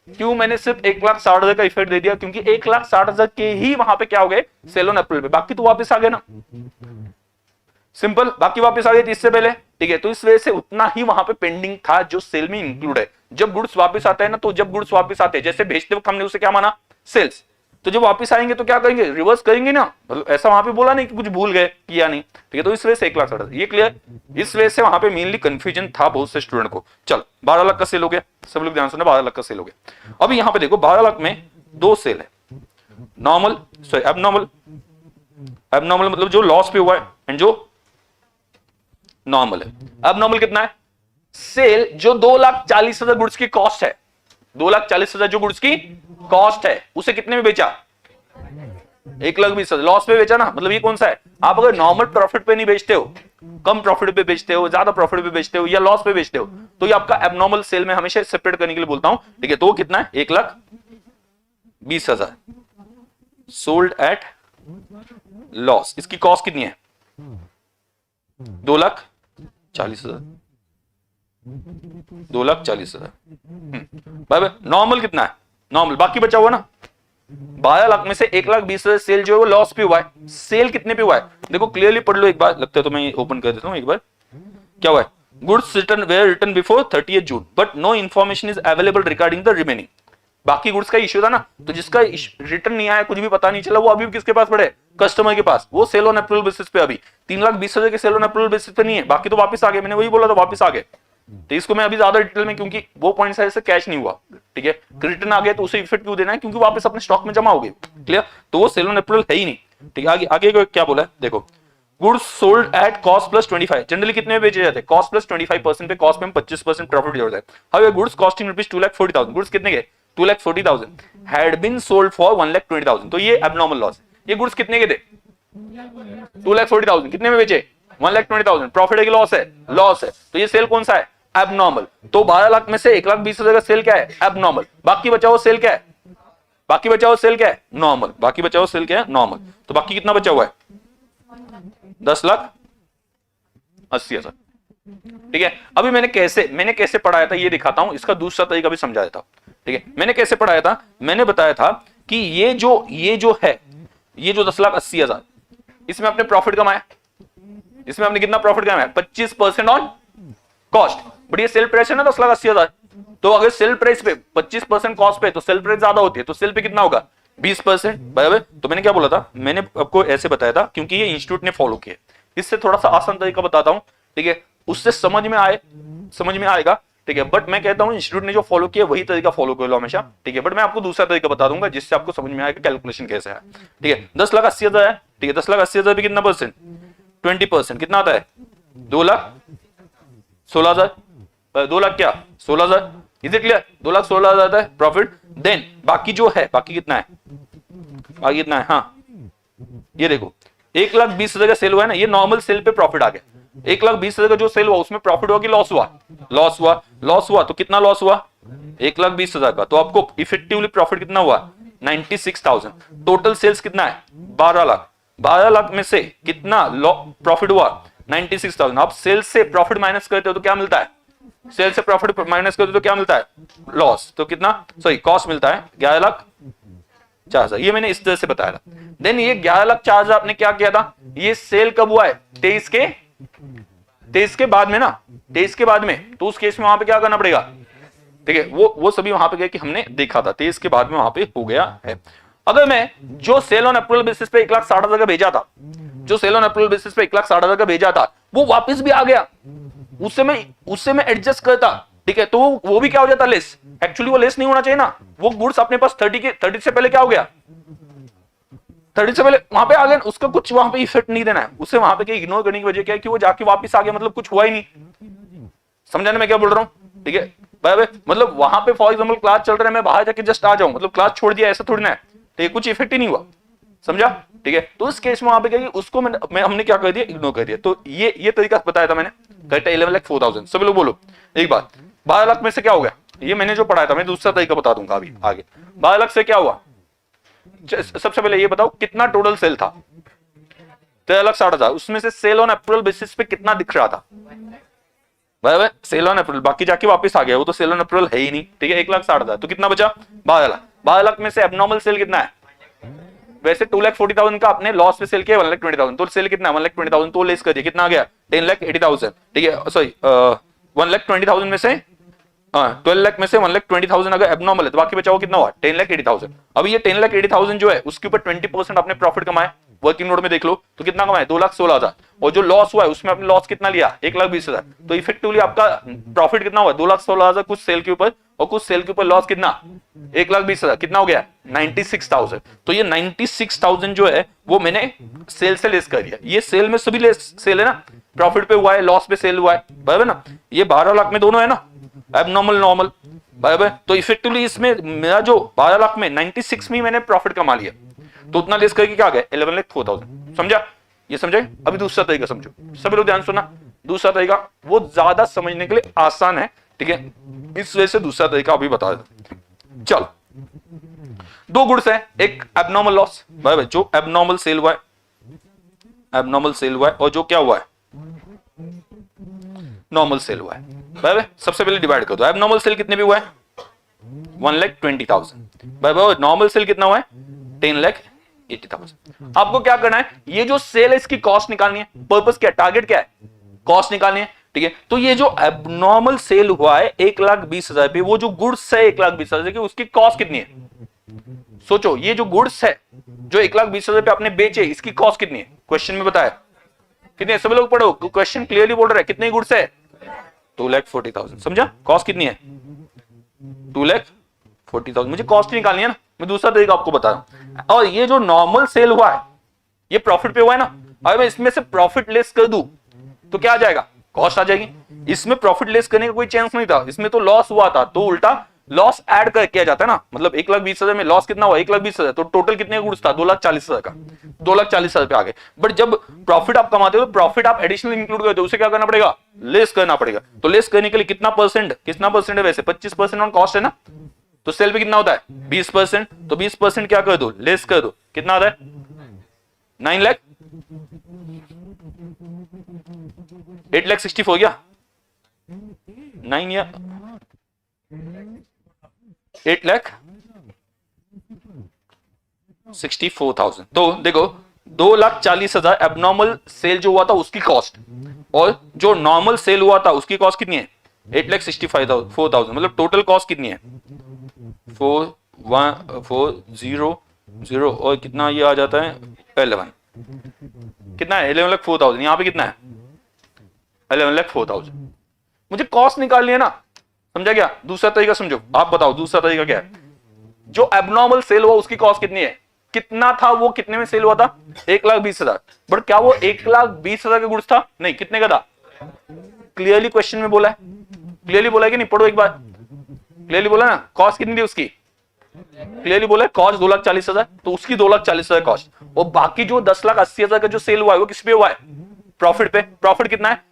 क्यों मैंने सिर्फ 1,60,000 का इफेक्ट दे दिया, क्योंकि 1,60,000 के ही वहां पे क्या हो गए, सेल ऑन अप्रूवल पे, बाकी तो वापस आ गए ना, सिंपल, बाकी वापस आ गए 30 से पहले, ठीक है। तो इस वजह से उतना ही वहां पे पेंडिंग था जो सेल में इंक्लूड है। जब गुड्स वापस आते हैं ना, तो जब गुड्स वापस आते हैं, जैसे भेजते वक्त हमने उसे क्या माना, सेल्स, तो जब वापस आएंगे तो क्या करेंगे, रिवर्स करेंगे ना, मतलब ऐसा वहां पे बोला नहीं कि कुछ भूल गए किया नहीं, ठीक है। तो इस वजह से 1,60,000, ये क्लियर। इस वजह से वहां पे मेनली कंफ्यूजन था बहुत से स्टूडेंट को। चल 12 लाख का सेल हो गया, सब लोग ध्यान सुना, 12 लाख का सेल हो गया। अब यहाँ पे देखो 12 लाख में दो सेल है, नॉर्मल सॉरी एबनॉर्मल। एबनॉर्मल मतलब जो लॉस पे हुआ है, एंड जो नॉर्मल है। एबनॉर्मल कितना है, सेल जो 2,40,000 गुड्स की कॉस्ट है, 2,40,000 जो गुड्स की कॉस्ट है, उसे कितने में बेचा, 1,20,000 लॉस पे बेचा ना, मतलब ये कौन सा है? आप अगर नॉर्मल प्रॉफिट पे नहीं बेचते हो, कम प्रॉफिट पे बेचते हो, ज्यादा प्रॉफिट पे बेचते हो या लॉस पे बेचते हो, तो ये आपका एबनॉर्मल सेल में हमेशा सेपरेट करने के लिए बोलता हूं, ठीक है। तो वो कितना है? 1,20,000 सोल्ड एट लॉस। इसकी कॉस्ट कितनी है? 2,40,000 2,40,000। भाई नॉर्मल कितना है? नॉर्मल बाकी बचा हुआ ना 12 लाख में से 1,20,000 सेल जो है वो लॉस पे हुआ है। सेल कितने पे हुआ है देखो, क्लियरली पढ़ लो एक बार, लगता है तो मैं ओपन कर देता हूं एक बार। क्या हुआ है? Goods return were return before 30 June but no information is available regarding the remaining. बाकी गुड्स का इश्यू था ना, तो जिसका रिटर्न नहीं आया, कुछ भी पता नहीं चला, वो अभी भी किसके पास पड़े? कस्टमर के पास। वो सेल ऑन अप्रूवल बेसिस पे अभी 3,20,000 के सेल ऑन अप्रूवल बेसिस पे नहीं है, बाकी तो वापस आ गए। मैंने वही बोला था वापस आ गए। तो इसको मैं अभी ज्यादा डिटेल में, क्योंकि वो पॉइंट से कैश नहीं हुआ, ठीक है, रिटर्न आ गया तो उसे इफेक्ट क्यों देना है? क्योंकि वापस अपने स्टॉक में जमा हो गए। क्लियर? तो वो सेल ऑन अप्रूवल है ही नहीं, ठीक है। आगे आगे क्या बोला है देखो, goods sold at cost plus 25। Generally कितने में बेचे जाते हैं? कॉस्ट प्लस 25% पे। कॉस्ट में 25% प्रॉफिट जोड़ते हैं। How goods costing rupees 2,40,000। Goods कितने के? 2,40,000 हैड बीन सोल्ड फॉर 1,20,000। तो ये एबनॉर्मल लॉस। ये गुड्स कितने के थे? 2,40,000। कितने में बेचे? 1,20,000। प्रॉफिट है कि लॉस है? लॉस है। तो ये सेल कौन सा है? एबनॉर्मल। तो 12 लाख में से 1,20,000 का सेल क्या है? एबनॉर्मल। बाकी बचा हुआ सेल क्या है? बाकी बचा हुआ सेल क्या है? नॉर्मल। बाकी बचा हुआ सेल क्या है? नॉर्मल। तो बाकी कितना बचा हुआ है? 10,80,000। ठीक है। अभी मैंने कैसे पढ़ाया था ये दिखाता हूं, इसका दूसरा तरीका भी समझाया था, ठीक है। मैंने कैसे पढ़ाया था? मैंने बताया था कि ये जो है, ये जो 10,80,000, इसमें आपने प्रॉफिट कमाया। इसमें आपने कितना प्रॉफिट कमाया? 25% ऑन कॉस्ट। बट ये सेल प्राइस है ना 10,80,000, तो अगर सेल प्राइस पे 25% कॉस्ट पे, तो सेल प्राइस ज्यादा होती है, तो सेल पे कितना होगा? 20%। बराबर। तो मैंने क्या बोला था? मैंने आपको ऐसे बताया था, क्योंकि ये इंस्टीट्यूट ने फॉलो किया। इससे थोड़ा सा आसान तरीका बताता हूं, ठीक है, उससे समझ में आएगा, ठीक है। बट मैं कहता हूं इंस्टीट्यूट ने जो फॉलो किया वही तरीका फॉलो कर लो हमेशा, ठीक है। बट मैं आपको दूसरा तरीका बता दूंगा जिससे आपको समझ में आएगा कैलकुलेशन कैसे है, ठीक है। 10,80,000 है, ठीक है। 10,80,000 पे कितना परसेंट? 20%। कितना आता है? 2,16,000। 2 लाख क्या? 16,000। Is it clear? 2,16,000 आता है प्रॉफिट। देन बाकी जो है, बाकी कितना है? बाकी कितना है? हाँ, ये देखो 1,20,000 का सेल हुआ है ना, ये नॉर्मल सेल पे प्रॉफिट आ गया। 1,20,000 का जो सेल हुआ उसमें प्रॉफिट हुआ कि लॉस हुआ? लॉस हुआ। तो कितना लॉस हुआ? 1,20,000 का। तो आपको इफेक्टिवली प्रॉफिट कितना हुआ? 96,000। टोटल सेल्स कितना है? 12 लाख। 12 लाख में से कितना प्रॉफिट हुआ? 96,000। आप सेल्स से प्रॉफिट माइनस करते हो तो क्या मिलता है? सेल से प्रॉफिट माइनस करते हो तो क्या मिलता है? लॉस। तो कितना, सॉरी, कॉस्ट मिलता है 11,04,000। ये मैंने इस तरह से बताया था। देन ये 11,04,000 आपने क्या किया था? ये सेल कब हुआ है? 23 के बाद में ना, 23 के बाद में। तो उस केस में वहां पे क्या करना पड़ेगा? ठीक है, वो सभी वहां पे गए कि हमने देखा था 23 के बाद में वहां पे हो गया है। अगर मैं जो सेल ऑन अप्रूवल बेसिस पे 1,60,000 का भेजा था, जो सेल ऑन अप्रूवल बेसिस पे 1,60,000 का भेजा था, वो वापस भी आ गया, उससे मैं एडजस्ट करता, ठीक है, तो वो भी क्या हो जाता? लेस। एक्चुअली वो लेस नहीं होना चाहिए ना। वो गुड्स अपने पास 30 से पहले क्या हो गया? 30 से पहले वहां पे आ गया, उसका कुछ वहां पे इफेक्ट नहीं देना है उसे। वहां पे इग्नोर करने की वजह क्या है कि वो जाके वापस आ गया, मतलब कुछ हुआ ही नहीं। समझा ना मैं क्या बोल रहा हूँ? ठीक है, मतलब वहां पे फॉर एग्जाम्पल क्लास चल रहा है, मैं बाहर जाके जस्ट आ जाऊं, मतलब क्लास छोड़ दिया, ऐसा थोड़ी ना है, ठीक है, कुछ इफेक्ट ही नहीं हुआ। समझा? ठीक है। तो इस केस में वहां पे क्या, उसको हमने क्या कर दिया? इग्नोर कर दिया। तो ये तरीका बताया था मैंने, कहता 11,04,000। सभी लोग बोलो एक बार, 12 लाख में से क्या हो गया? ये मैंने जो पढ़ाया था, मैं दूसरा तरीका बता दूंगा अभी आगे। 12 लाख से क्या हुआ? सबसे पहले ये बताओ कितना टोटल सेल था? 13,60,000। उसमें से सेल ऑन अप्रूवल बेसिस पे कितना दिख रहा था? बराबर, सेल ऑन अप्रूवल। बाकी जाके वापस आ गया, वो तो सेल ऑन अप्रूवल है ही नहीं, ठीक है। 1,60,000। तो कितना बचा? 12 लाख। 12 लाख में से एबनॉर्मल सेल कितना है? वैसे 2,40,000 का आपने लॉस पे सेल किया 1,20,000, तो सेल कितना है? 1,20,000। तो लेस कर दिया, कितना आ गया? 10,80,000, ठीक है। सॉरी, 1,20,000 में से 12 लाख में से 1,20,000 अगर एबनॉर्मल है तो बाकी बचाओ कितना हुआ? 10,80,000। अब ये 10,80,000 जो है उसके ऊपर 20% आपने प्रॉफिट कमाया। वर्किंग नोट में देख लो तो कितना कमाया? 2,16,000। और जो लॉस हुआ है उसमें आपने लॉस कितना लिया? 1,20,000। तो इफेक्टिवली आपका प्रॉफिट कितना हुआ? 2,16,000 कुछ सेल के ऊपर, और कुछ सेल के ऊपर लॉस कितना? 1,20,000। कितना हो गया? 96,000। तो ये 96,000 जो है वो मैंने सेल से लेस कर दिया। ये सेल में सभी लेस सेल है ना, प्रॉफिट पे हुआ है, लॉस पे सेल हुआ है, बराबर ना। ये 12 लाख में दोनों है ना, एबनॉर्मल नॉर्मल, बराबर। तो इफेक्टिवली इसमें मेरा जो 12 लाख में 96 में मैंने प्रॉफिट कमा लिया। तो उतना लेस करके क्या आ गया 11,04,000। समझा? ये समझे? अभी दूसरा तरीका समझो, सभी लोग ध्यान सुना। दूसरा तरीका वो ज्यादा समझने के लिए आसान है, ठीक है, इस वजह से दूसरा तरीका अभी बता देता। चलो, दो गुड्स है, एक एबनॉर्मल लॉस, भाई जो एबनॉर्मल सेल हुआ है, एबनॉर्मल सेल हुआ है, और जो क्या हुआ है नॉर्मल सेल हुआ है। भाई सबसे पहले डिवाइड कर दो, एबनॉर्मल सेल कितने भी हुआ है 1,20,000, भाई नॉर्मल सेल कितना हुआ है 10,80,000। आपको क्या करना है, ये जो सेल है इसकी कॉस्ट निकालनी है। पर्पस क्या है, टारगेट क्या है, कॉस्ट निकालनी है, ठीक है। तो ये जो एबनॉर्मल सेल हुआ है 1,20,000 पे, वो जो गुड्स है 1,20,000 की, उसकी कॉस्ट कितनी है? सोचो, ये जो गुड्स है जो 1,20,000 पे आपने बेचे, इसकी कॉस्ट कितनी है? क्वेश्चन में बताया कितने, सब लोग पढ़ो, क्वेश्चन क्लियरली बोल रहा है कितने गुड्स है 2,40,000। समझा? कॉस्ट कितनी है 2,40,000। मुझे कॉस्ट निकालनी है ना, मैं दूसरा तरीका आपको बता रहा हूं। और ये जो नॉर्मल सेल हुआ है ये प्रॉफिट पे हुआ है ना, अगर मैं इसमें से प्रॉफिट लेस कर दूं तो क्या आ जाएगा, कॉस्ट आ जाएगी। इसमें प्रॉफिट लेस करने का कोई चांस नहीं था, इसमें तो लॉस हुआ था, तो उल्टा लॉस ऐड कर किया जाता है ना। मतलब 1,20,000 में लॉस कितना हुआ 1,20,000, तो टोटल कितने गुड्स था 2,40,000 का, 2,40,000 पे आ गए। बट जब प्रॉफिट आप कमाते हो तो प्रॉफिट आप एडिशनल इंक्लूड करते हो, उसे क्या करना पड़ेगा, लेस करना पड़ेगा। तो लेस करने के लिए कितना परसेंट है, वैसे 25% ऑन कॉस्ट है ना, तो सेल पे कितना होता है 20%, तो 20% क्या कर दो, लेस कर दो, कितना आता है 9 लाख, 8,64,000 गया 9 या 8,64,000। तो देखो 2,40,000 एबनॉर्मल सेल जो हुआ था उसकी कॉस्ट, और जो नॉर्मल सेल हुआ था उसकी कॉस्ट कितनी है 8,65,000, मतलब टोटल कॉस्ट कितनी है 4,1,4,0,0 और कितना ये आ जाता है 11, कितना है 11,04,000। यहाँ पे कितना है 11,04,000। मुझे कॉस्ट निकालनी है ना, समझा क्या? दूसरा तरीका समझो, आप बताओ दूसरा तरीका क्या है। जो एबनॉर्मल सेल हुआ उसकी कॉस्ट कितनी है, कितना था वो, कितने में सेल हुआ था 1,20,000, बट क्या वो 1,20,000 का गुड्स था, नहीं, कितने का था, क्लियरली क्वेश्चन में बोला है, क्लियरली बोला है कि नहीं, पढ़ो एक बार, क्लियरली बोला ना, कॉस्ट कितनी थी उसकी, क्लियरली बोला कॉस्ट 2,40,000, तो उसकी 2,40,000 कॉस्ट, और बाकी जो 10,80,000 का जो सेल हुआ है वो किस पे हुआ है, प्रॉफिट पे। प्रॉफिट कितना है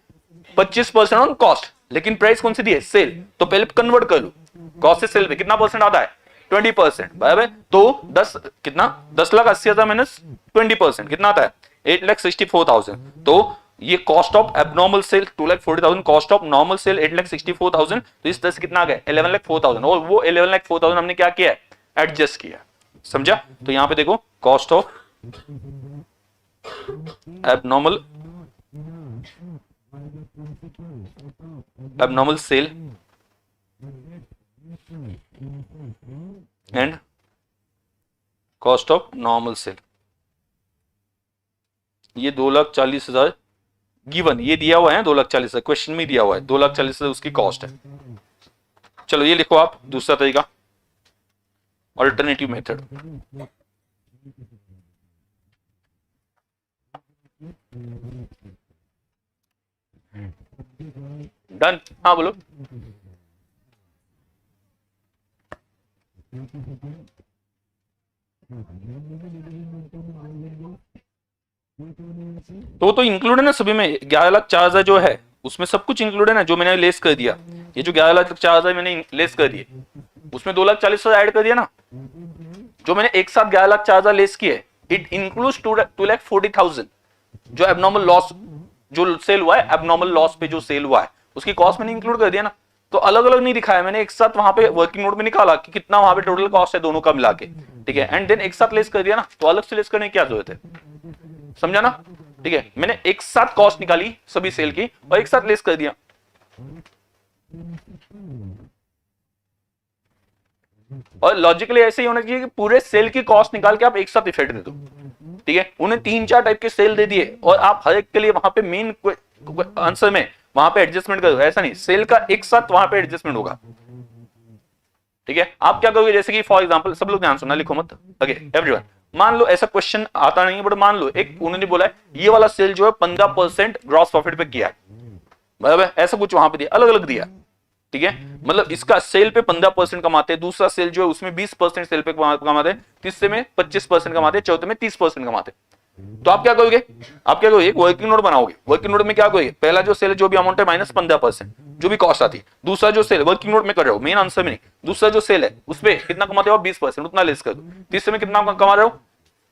25% ऑन कॉस्ट, लेकिन प्राइस कौन सी दी है, सेल, तो पहले कन्वर्ट कर लो, कॉस्ट से सेल पे कितना परसेंट आता है 20%, बराबर। तो 10 कितना 10,80,000 माइनस 20% कितना आता है 8,64,000। तो ये cost of abnormal sale 2,40,000, cost of normal sale 8,64,000, तो इस तरह से कितना आ गया 11,04,000, और वो 11,04,000 हमने क्या किया एडजस्ट किया। समझा? तो यहां पे देखो cost of abnormal sale and cost of normal sale, ये 2,40,000 गिवन, ये दिया हुआ है 2,40,000, क्वेश्चन में दिया हुआ है 2,40,000 उसकी कॉस्ट है। चलो ये लिखो आप दूसरा तरीका, अल्टरनेटिव मेथड। डन? हाँ बोलो। तो इंक्लूड है ना सभी में, 11,04,000 जो है उसमें सब कुछ इंक्लूड है ना, जो मैंने लेस कर दिया, ये जो 11,04,000 मैंने लेस कर दिए उसमें 2,40,000 ऐड कर दिया ना, जो मैंने एक साथ 11,04,000 लेस किए, इट इंक्लूड्स 2,40,000 जो एबनॉर्मल लॉस जो सेल हुआ है, एबनॉर्मल लॉस पे जो सेल हुआ है उसकी कॉस्ट मैंने इंक्लूड कर दिया ना। तो अलग अलग नहीं दिखाया मैंने, एक साथ वहां पे वर्किंग नोट में निकाला कि कितना वहां पे टोटल कॉस्ट है दोनों का मिला के, ठीक है, एंड देन एक साथ लेस कर दिया ना, तो अलग से लेस करने की क्या जरूरत है, समझा ना? ठीक है, मैंने एक साथ कॉस्ट निकाली सभी सेल की और एक साथ लेस कर दिया। और लॉजिकली ऐसे ही होना चाहिए कि पूरे सेल की कॉस्ट निकाल के आप एक साथ इफेक्ट दे दो, ठीक है। उन्हें 3-4 टाइप के सेल दे दिए और आप हर एक के लिए वहां पे मेन आंसर में वहां पे एडजस्टमेंट कर दो, ऐसा नहीं, सेल का एक साथ वहां पे एडजस्टमेंट होगा, ठीक है। आप क्या करोगे, जैसे कि फॉर एग्जांपल, सब लोग ध्यान सुनना, लिखो मत, ओके एवरीवन, मान लो ऐसा क्वेश्चन आता नहीं है, बट मान लो एक उन्होंने बोला है ये वाला सेल जो है 15% ग्रॉस प्रॉफिट पे किया है, बराबर, ऐसा कुछ वहां पे दिया, अलग अलग दिया, ठीक है, मतलब इसका सेल पे 15% कमाते हैं, दूसरा सेल जो है उसमें 20% सेल पे कमाते हैं, तीसरे में 25% कमाते हैं, चौथे में 30% कमाते हैं। तो आप क्या करोगे, आप क्या करोगे, एक वर्किंग नोट बनाओगे। वर्किंग नोट में क्या करोगे, पहला जो सेल है जो भी अमाउंट है माइनस 15% जो भी कॉस्ट आती है, दूसरा जो सेल वर्किंग नोट में कर रहे हो, मेन आंसर में नहीं, दूसरा जो सेल है उस पे कितना कमाते हो 20%, उतना लेस कर दो। तीसरे में कितना कमा रहे हो,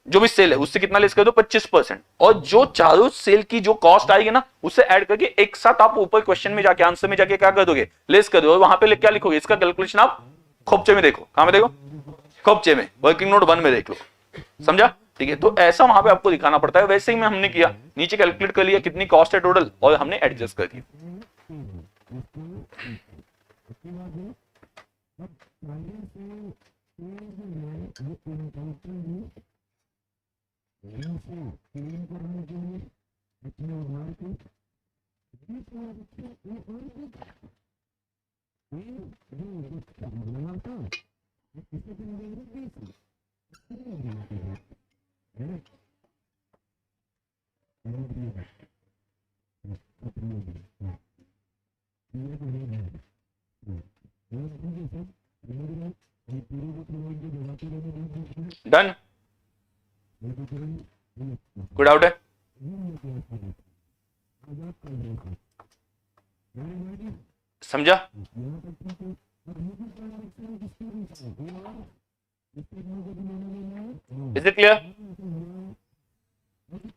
जो भी सेल है उससे कितना लेस कर दो 25%, और जो चारों सेल की जो कॉस्ट आएगी ना उससे ऐड करके एक साथ आप ऊपर क्वेश्चन में जाके आंसर में जाके क्या कर दोगे, लेस कर दो। और वहां पे क्या लिखोगे, इसका कैलकुलेशन आप खोपचे में देखो, कहां में देखो, खोपचे में, वर्किंग नोट 1 में देख लो, समझा, ठीक है। तो ऐसा वहां पे आपको दिखाना पड़ता है, वैसे ही में हमने किया, नीचे कैलकुलेट कर लिया कितनी कॉस्ट है टोटल और हमने एडजस्ट कर दिया। डन, कोई डाउट है, समझा, is it clear,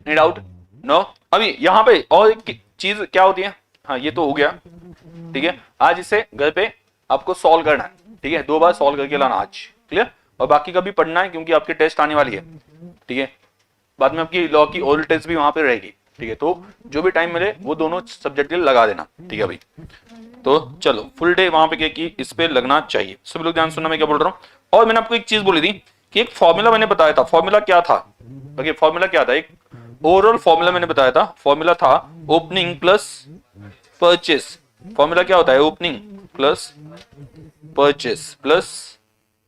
any doubt, no. अभी यहां पे और एक चीज क्या होती है, हाँ ये तो हो गया, ठीक है। आज इसे घर पे आपको सॉल्व करना है, ठीक है, 2 बार सॉल्व करके लाना आज, क्लियर। और बाकी का भी पढ़ना है क्योंकि आपके टेस्ट आने वाली है, ठीक है, बाद में आपकी लॉ की ओरल टेस्ट भी वहां पे रहेगी, ठीक है। तो जो भी टाइम मिले वो दोनों सब्जेक्ट के लिए लगा देना, ठीक है भाई। तो चलो फुल डे वहां पे कि इस पे लगना चाहिए, सब लोग ध्यान सुनना मैं क्या बोल रहा हूँ। और मैंने आपको एक चीज बोली थी कि एक फॉर्मूला मैंने बताया था, फॉर्मूला क्या था, ओके, फॉर्मूला क्या था, एक ओवरऑल फॉर्मूला मैंने बताया था, फॉर्मूला था ओपनिंग प्लस परचेस। फॉर्मूला क्या होता है, opening plus purchase plus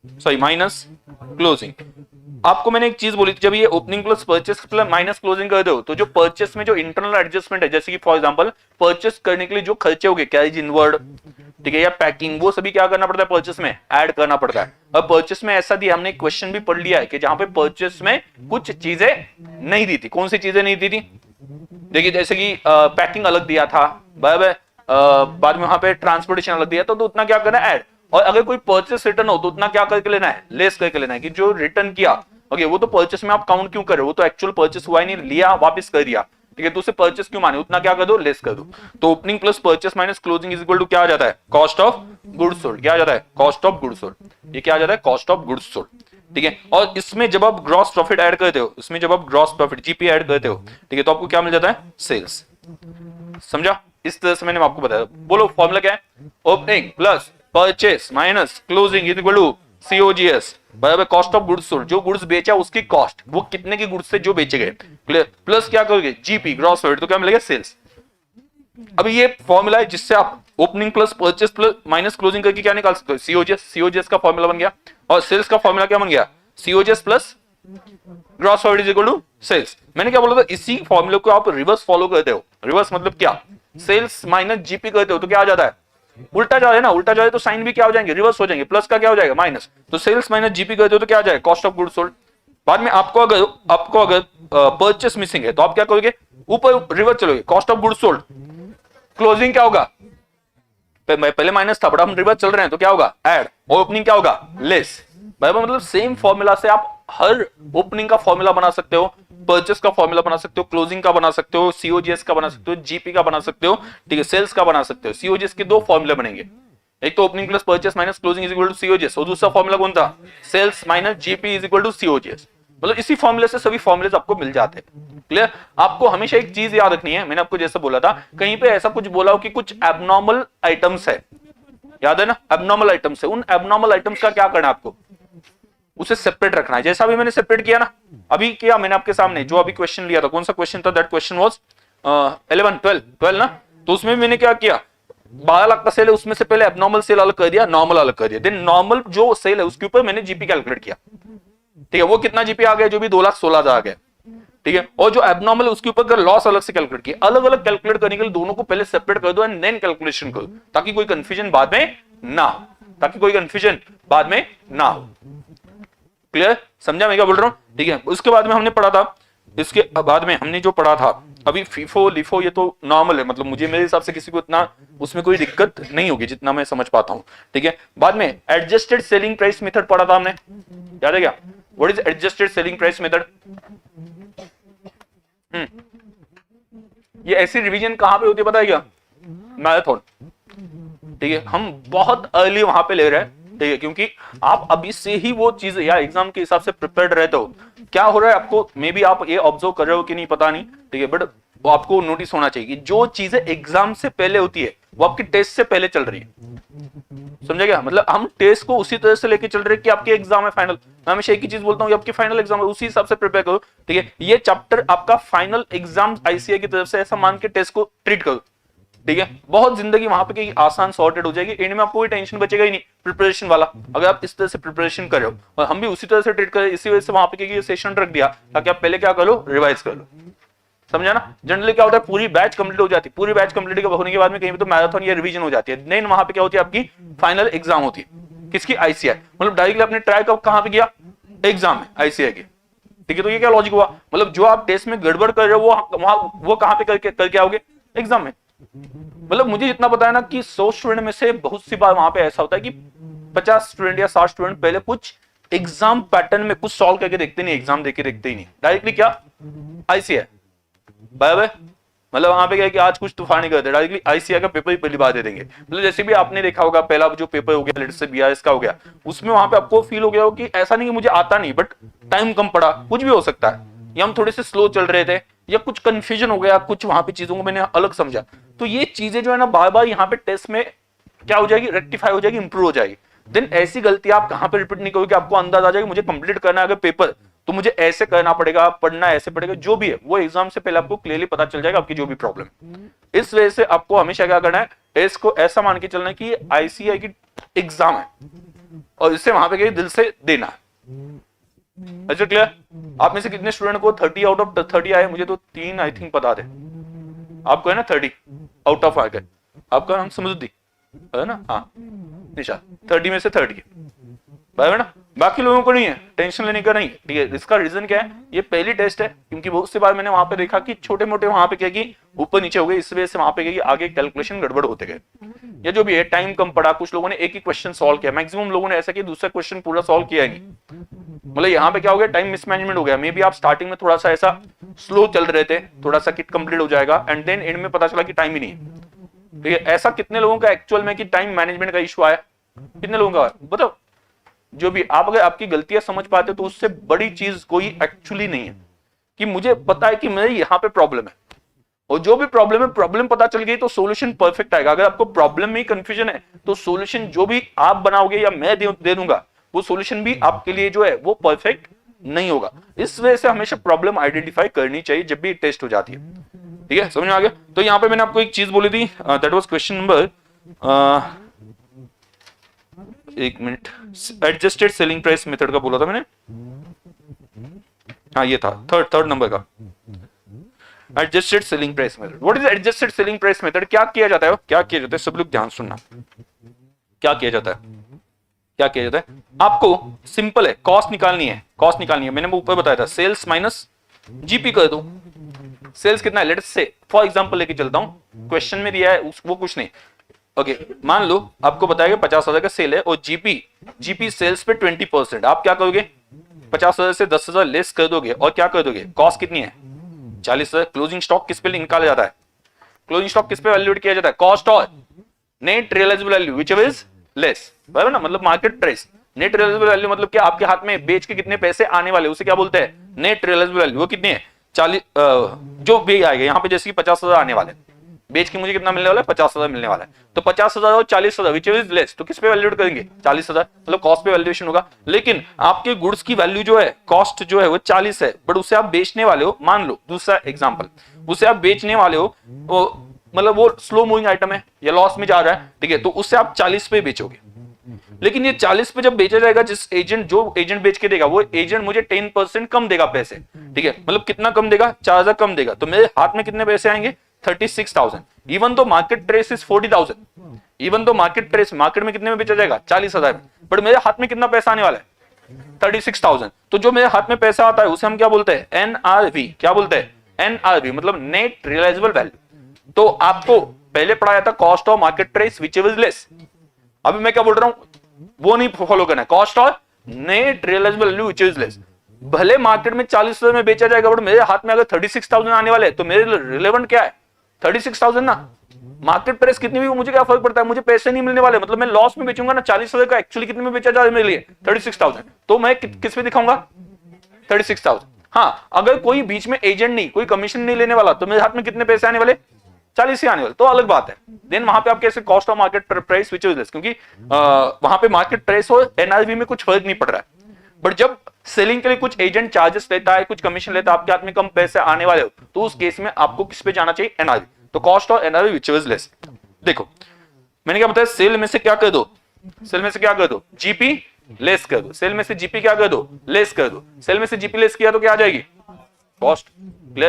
sorry minus closing. आपको मैंने एक चीज बोली थी, जब ये opening plus purchase plus minus closing कर दो तो जो परचेस में जो इंटरनल एडजस्टमेंट है, जैसे कि फॉर एग्जांपल परचेस करने के लिए जो खर्चे हो गए, कैरेज इनवर्ड, ठीक है, या पैकिंग, वो सभी क्या करना पड़ता है परचेस में ऐड करना पड़ता है। और परचेस में ऐसा दिया, हमने क्वेश्चन भी पढ़ लिया है कि जहां पे परचेस में कुछ चीजें नहीं दी थी, कौन सी चीजें नहीं दी थी, देखिए जैसे कि पैकिंग अलग दिया था, बराबर, बाद में वहां पे ट्रांसपोर्टेशन अलग दिया था, तो उतना क्या करना है ऐड। और अगर कोई परचेस रिटर्न हो तो उतना क्या करके लेना है, लेस करके लेना है, कि जो रिटर्न किया, ओके, वो तो परचेस में आप काउंट क्यों कर रहे हो, वो तो एक्चुअल परचेस हुआ ही नहीं, लिया वापस कर दिया, ठीक है, तो उसे परचेस क्यों माने, उतना क्या कर दो, लेस कर दो। तो opening plus purchase minus closing is equal to क्या आ जाता है, कॉस्ट ऑफ गुड्स सोल्ड। क्या आ जाता है, कॉस्ट ऑफ गुड्स सोल्ड। ये क्या आ जाता है, कॉस्ट ऑफ गुड्स सोल्ड, ठीक है। और इसमें जब आप ग्रॉस प्रॉफिट ऐड करते हो, इसमें जब आप ग्रॉस प्रॉफिट जीपी ऐड करते हो, ठीक है, तो आपको क्या मिल जाता है, सेल्स, समझा। इस तरह से मैंने आपको बताया। बोलो फॉर्मूला क्या है, opening plus purchase minus closing is equal to COGS बराबर कॉस्ट ऑफ गुड्स सोल्ड। जो गुड्स बेचा उसकी कॉस्ट, वो कितने के गुड्स से जो बेचे गए, क्लियर, प्लस क्या करोगे, जीपी ग्रॉस प्रॉफिट, तो क्या मिलेगा, सेल्स। अब ये फॉर्मूला है जिससे आप opening plus purchase plus minus closing करके क्या निकाल सकते हो, सीओजीएस। सीओजीएस का फॉर्मूला बन गया, और सेल्स का फॉर्मूला क्या बन गया, COGS plus gross profit is equal to sales. मैंने क्या बोला था, इसी फॉर्मूले को आप रिवर्स फॉलो करते हो। रिवर्स मतलब क्या, सेल्स माइनस जीपी करते हो तो क्या आ जाता है, उल्टा जा रहा है ना, उल्टा जाए तो साइन भी क्या हो जाएंगे, रिवर्स हो जाएंगे, प्लस का क्या हो जाएगा, माइनस। तो सेल्स माइनस जीपी करते हो तो क्या आ जाएगा, कॉस्ट ऑफ गुड्स सोल्ड। बाद में आपको अगर परचेस मिसिंग है तो आप क्या करोगे, ऊपर रिवर्स चलोगे, cost of goods sold, closing क्या होगा, पहले माइनस था बट हम रिवर्स चल रहे हैं तो क्या होगा, ऐड, और ओपनिंग क्या होगा, लेस। बराबर, मतलब सेम फॉर्मूला से आप हर ओपनिंग का फॉर्मूला बना सकते हो, परचेस का फॉर्मूला बना सकते हो, क्लोजिंग का बना सकते हो, सीओजीएस का बना सकते हो, जीपी का बना सकते हो, ठीक है, सेल्स का बना सकते हो। सीओजीएस के 2 फॉर्मूले बनेंगे, एक तो opening plus purchase minus closing is equal to COGS, और दूसरा फॉर्मूला कौन था, sales minus GP is equal to COGS. मतलब इसी फॉर्मूले से सभी फॉर्मूले आपको मिल जाते हैं, क्लियर। आपको हमेशा एक चीज याद रखनी है, मैंने आपको जैसा बोला था, कहीं पे ऐसा कुछ बोला हो कि कुछ एबनॉर्मल आइटम्स है, याद है ना, एबनॉर्मल आइटम्स है, उन एबनॉर्मल आइटम्स का क्या करना है आपको, उसे सेपरेट रखना है। जैसा भी मैंने सेपरेट किया ना, अभी किया मैंने आपके सामने, जो अभी क्वेश्चन लिया था, कौन सा क्वेश्चन था, दैट क्वेश्चन वाज 12 ना, तो उसमें मैंने क्या किया, 12 लाख का सेल है, उसमें से पहले एबनॉर्मल सेल अलग कर दिया, नॉर्मल अलग कर दिया, देन नॉर्मल जो सेल है उसके ऊपर मैंने जीपी कैलकुलेट किया, ठीक है, वो कितना जीपी आ गया, जो भी 2,16,000 आ गया, ठीक है। और जो एबनॉर्मल है उसके ऊपर लॉस अलग से कैलकुलेट किया, अलग अलग कैलकुलेट करने के लिए दोनों को पहले सेपरेट कर दो एंड देन कैलकुलेशन करो, ताकि कोई कंफ्यूजन बाद में ना हो, ताकि कोई कंफ्यूजन बाद में ना हो। क्लियर, समझा मैं क्या बोल रहा हूं? ठीक है। उसके बाद में हमने पढ़ा था, इसके बाद में हमने जो पढ़ा था अभी फीफो लिफो, ये तो नॉर्मल है, मतलब मुझे मेरे हिसाब से किसी को इतना उसमें कोई दिक्कत नहीं होगी जितना मैं समझ पाता हूं। ठीक है। बाद में एडजस्टेड सेलिंग प्राइस मेथड पढ़ा था हमने, याद है क्या? What is adjusted selling price method? ये ऐसी रिवीजन कहां पे होती है पता है क्या? मैराथन। ठीक है। हम बहुत अर्ली वहां पे ले रहे हैं, ठीक है, क्योंकि आप अभी से ही वो चीज या एग्जाम के हिसाब से प्रिपेयर्ड रहते हो। क्या हो रहा है आपको, मे बी आप ये ऑब्जर्व कर रहे हो कि नहीं पता नहीं, ठीक है, बट वो आपको नोटिस होना चाहिए कि जो चीजें एग्जाम से पहले होती है वो आपकी टेस्ट से पहले चल रही है। समझे क्या? मतलब हम टेस्ट को उसी तरह से लेके चल रहे हैं कि आपके एग्जाम है फाइनल। मैं हमेशा एक ही चीज बोलता हूँ, आपकी फाइनल एग्जाम है, उसी हिसाब से प्रिपेयर करो। ठीक है। ये चैप्टर आपका फाइनल एग्जाम आईसीआई की तरफ से ऐसा मान के टेस्ट को ट्रीट करो। ठीक है। बहुत जिंदगी वहां पे आसान सॉर्टेड हो जाएगी, एंड में आपको कोई टेंशन बचेगा ही नहीं प्रिपरेशन वाला, अगर आप इस तरह से प्रिपरेशन कर रहे हो। और हम भी उसी तरह से ट्रीट करें, इसी वजह से वहां पे सेशन रख दिया ताकि आप पहले क्या कर लो, रिवाइज कर लो। समझा ना? जनरली क्या होता है, पूरी बैच कंप्लीट हो जाती है, पूरी बैच कंप्लीट होने के बाद में कहीं पे तो मैराथन या रिवीजन हो जाती है, देन वहां पे क्या होती है, आपकी फाइनल एग्जाम होती है। किसकी? आईसीआई। मतलब डायरेक्टली आपने ट्राई कब कहां पे किया? एग्जाम में, आईसीआई के। ठीक है। तो ये क्या लॉजिक हुआ, मतलब जो आप टेस्ट में गड़बड़ कर रहे हो वो कहां पे करके आओगे? एग्जाम में। मतलब मुझे जितना पता है ना कि 100 स्टूडेंट में से बहुत सी बार वहां पे ऐसा होता है कि 50 स्टूडेंट या 60 स्टूडेंट पहले कुछ एग्जाम पैटर्न में कुछ सॉल्व करके देखते नहीं, एग्जाम देके देखते ही नहीं, डायरेक्टली क्या? आईसीआई। बाय। मतलब वहां पे क्या है कि आज कुछ तूफान नहीं करते, डायरेक्टली आईसीआई का पेपर ही पहली बार दे देंगे। मतलब जैसे भी आपने देखा होगा, पहला जो पेपर हो गया लेट्स से बीआरएस का हो गया, उसमें वहां पे आपको फील हो गया हो कि ऐसा नहीं कि मुझे आता नहीं, बट टाइम कम पड़ा, कुछ भी हो सकता है, या हम थोड़े से स्लो चल रहे थे, या कुछ कंफ्यूजन हो गया, कुछ वहां पे चीजों को मैंने अलग समझा। तो ये चीजें जो है ना बार बार यहाँ पे टेस्ट में क्या हो जाएगी, रेक्टिफाई हो जाएगी, इंप्रूव हो जाएगी। देन ऐसी गलती आप कहां पे रिपीट नहीं करोगे, आपको अंदाजा आ जाएगा मुझे कंप्लीट करना है अगर पेपर, तो मुझे ऐसे करना पड़ेगा, पढ़ना ऐसे पड़ेगा, जो भी है वो एग्जाम से पहले आपको क्लियरली पता चल जाएगा आपकी जो भी प्रॉब्लम। इस वजह से आपको हमेशा क्या करना है, टेस्ट को ऐसा मान के चलना है कि आईसीआई की एग्जाम है और इससे वहां पे दिल से देना है। अच्छा क्लियर? आप में से कितने स्टूडेंट को 30 आउट ऑफ 30 आए? मुझे तो 3 आई थिंक पता थे। आपको है ना 30 आउट ऑफ आ गए। आपका नाम समझुद्दी है ना? हाँ निशा, 30 में से 30 है ना? बाकी लोगों को नहीं है, टेंशन लेने का नहीं है। ठीक है। इसका रीजन क्या है, ये पहली टेस्ट है, क्योंकि बहुत सी बार मैंने वहां पे देखा कि छोटे मोटे वहां पे क्या कि ऊपर नीचे हो गए, इस वजह से वहां पे क्या कि आगे कैलकुलेशन गड़बड़ होते गए, या जो भी है टाइम कम पड़ा, कुछ लोगों ने एक ही क्वेश्चन सॉल्व किया, मैक्सिमम लोगों ने ऐसा कि दूसरा क्वेश्चन पूरा सॉल्व किया ही नहीं। मतलब यहाँ पे क्या हो गया, टाइम मिसमैनेजमेंट हो गया। मे बी आप स्टार्टिंग में थोड़ा सा ऐसा स्लो चल रहे थे, थोड़ा सा किट कंप्लीट हो जाएगा, एंड देन एंड में पता चला कि टाइम ही नहीं। ठीक है। ऐसा कितने लोगों का एक्चुअल में कि टाइम मैनेजमेंट का इशू आया? कितने लोगों का बताओ? जो भी आप अगर आपकी गलतियां समझ पाते तो उससे बड़ी चीज कोई एक्चुअली नहीं है कि मुझे पता है कि मेरे यहाँ पे प्रॉब्लम है, और जो भी प्रॉब्लम है, प्रॉब्लम पता चल गई तो सॉल्यूशन परफेक्ट आएगा। अगर आपको प्रॉब्लम में ही कंफ्यूजन है तो सॉल्यूशन जो भी आप बनाओगे या मैं दे दूंगा, वो सॉल्यूशन भी आपके लिए जो है वो परफेक्ट नहीं होगा। इस वजह से हमेशा प्रॉब्लम आइडेंटिफाई करनी चाहिए जब भी टेस्ट हो जाती है। ठीक है, समझ में आ गया? तो यहाँ पे मैंने आपको एक चीज बोली थी, दैट वाज क्वेश्चन नंबर, एक minute, adjusted selling price method का बोला था मैंने। हाँ ये था थर्ड नंबर का, adjusted selling price method. What is adjusted selling price method? क्या किया जाता है, क्या किया जाता है, सब लोग ध्यान सुनना। क्या किया जाता है, क्या किया जाता है? आपको सिंपल है, कॉस्ट निकालनी है, कॉस्ट निकालनी है। मैंने वो ऊपर बताया था, सेल्स माइनस जीपी कर दो। सेल्स कितना है, लेट्स से फॉर एग्जांपल लेके चलता हूं, क्वेश्चन में दिया है वो कुछ नहीं, ओके मान लो आपको बताया 50,000 का सेल है और जीपी सेल्स पे 20%। आप क्या करोगे, 50,000 से 10,000 लेस कर दोगे और क्या कर दोगे, कॉस्ट कितनी है 40,000। क्लोजिंग स्टॉक किस पे निकाला जाता है, क्लोजिंग स्टॉक किस पे वैल्यूएट किया जाता है, कॉस्ट और net realisable value which is less, बराबर ना? मतलब market price, net realisable value मतलब क्या, आपके हाथ में बेच के कितने पैसे आने वाले, उसे क्या बोलते हैं, नेट रियलाइजेबल वैल्यू। वो कितनी है, 40, जो भी आएगा यहाँ पे, जैसे कि 50,000 आने वाले, बेच के मुझे कितना मिलने वाला है, 50,000 मिलने वाला है। तो 50,000 और 40,000 व्हिच इज लेस, तो किस पे वैल्यूएट करेंगे, 40,000, मतलब कॉस्ट पे वैल्यूएशन होगा। लेकिन आपके गुड्स की वैल्यू जो है, कॉस्ट जो है वो 40 है, बट उसे आप बेचने वाले हो, मान लो दूसरा एग्जांपल, उसे आप बेचने वाले हो, मतलब वो स्लो मूविंग आइटम है या लॉस में जा रहा है, ठीक है, तो उससे आप 40 पे बेचोगे। लेकिन ये 40 पे जब बेचा जाएगा, जिस एजेंट जो एजेंट बेच के देगा वो एजेंट मुझे 10% कम देगा पैसे, ठीक है, मतलब कितना कम देगा, 4000 कम देगा, तो मेरे हाथ में कितने पैसे आएंगे, 36,000। इवन तो मार्केट प्राइस इज 40,000, इवन तो मार्केट प्राइस मार्केट में कितने में बेचा जाएगा, 40,000, बट मेरे हाथ में कितना पैसा आने वाला है, 36,000। तो जो मेरे हाथ में पैसा आता है उसे हम क्या बोलते हैं, एनआरवी। क्या बोलते हैं, एनआरवी, मतलब नेट रियलाइजेबल वैल्यू। तो आपको पहले पढ़ाया था cost of market price which is less, अभी मैं क्या बोल रहा हूं वो नहीं फॉलो करना है, cost of net realisable value which is less. भले मार्केट में 40,000 में बेचा जाएगा, बट मेरे हाथ में अगर 36,000 आने वाले तो मेरे रिलेवेंट क्या है, 36,000 ना। मार्केट प्राइस कितनी भी मुझे क्या फर्क पड़ता है, मुझे पैसे नहीं मिलने वाले, मतलब मैं लॉस में बेचूंगा ना, 40,000 का एक्चुअली कितने में बेचा जाए मेरे लिए, 36,000, तो मैं किस पे दिखाऊंगा, 36,000। हाँ, अगर कोई बीच में एजेंट नहीं, कोई कमीशन नहीं लेने वाला, तो मेरे हाथ में कितने पैसे आने वाले, 40 ही आने वाले, तो अलग बात है। देन वहां पे आप कैसे cost of market price which is less, क्योंकि वहां पे मार्केट प्राइस और एनआरवी में कुछ फर्क नहीं पड़ रहा है। बट जब सेलिंग के लिए कुछ एजेंट चार्जेस लेता है, कुछ कमीशन लेता है, आपके हाथ में कम पैसे आने वाले हो, तो उस केस में आपको किस पे जाना चाहिए, एनआरवी। तो cost of NRV which is less. देखो मैंने क्या बताया, सेल में से क्या कर दो, सेल में से क्या कर दो, जीपी लेस कर दो, सेल में से जीपी क्या कर दो, लेस कर दो। सेल में से जीपी लेस किया तो क्या आ जाएगी, कॉस्ट।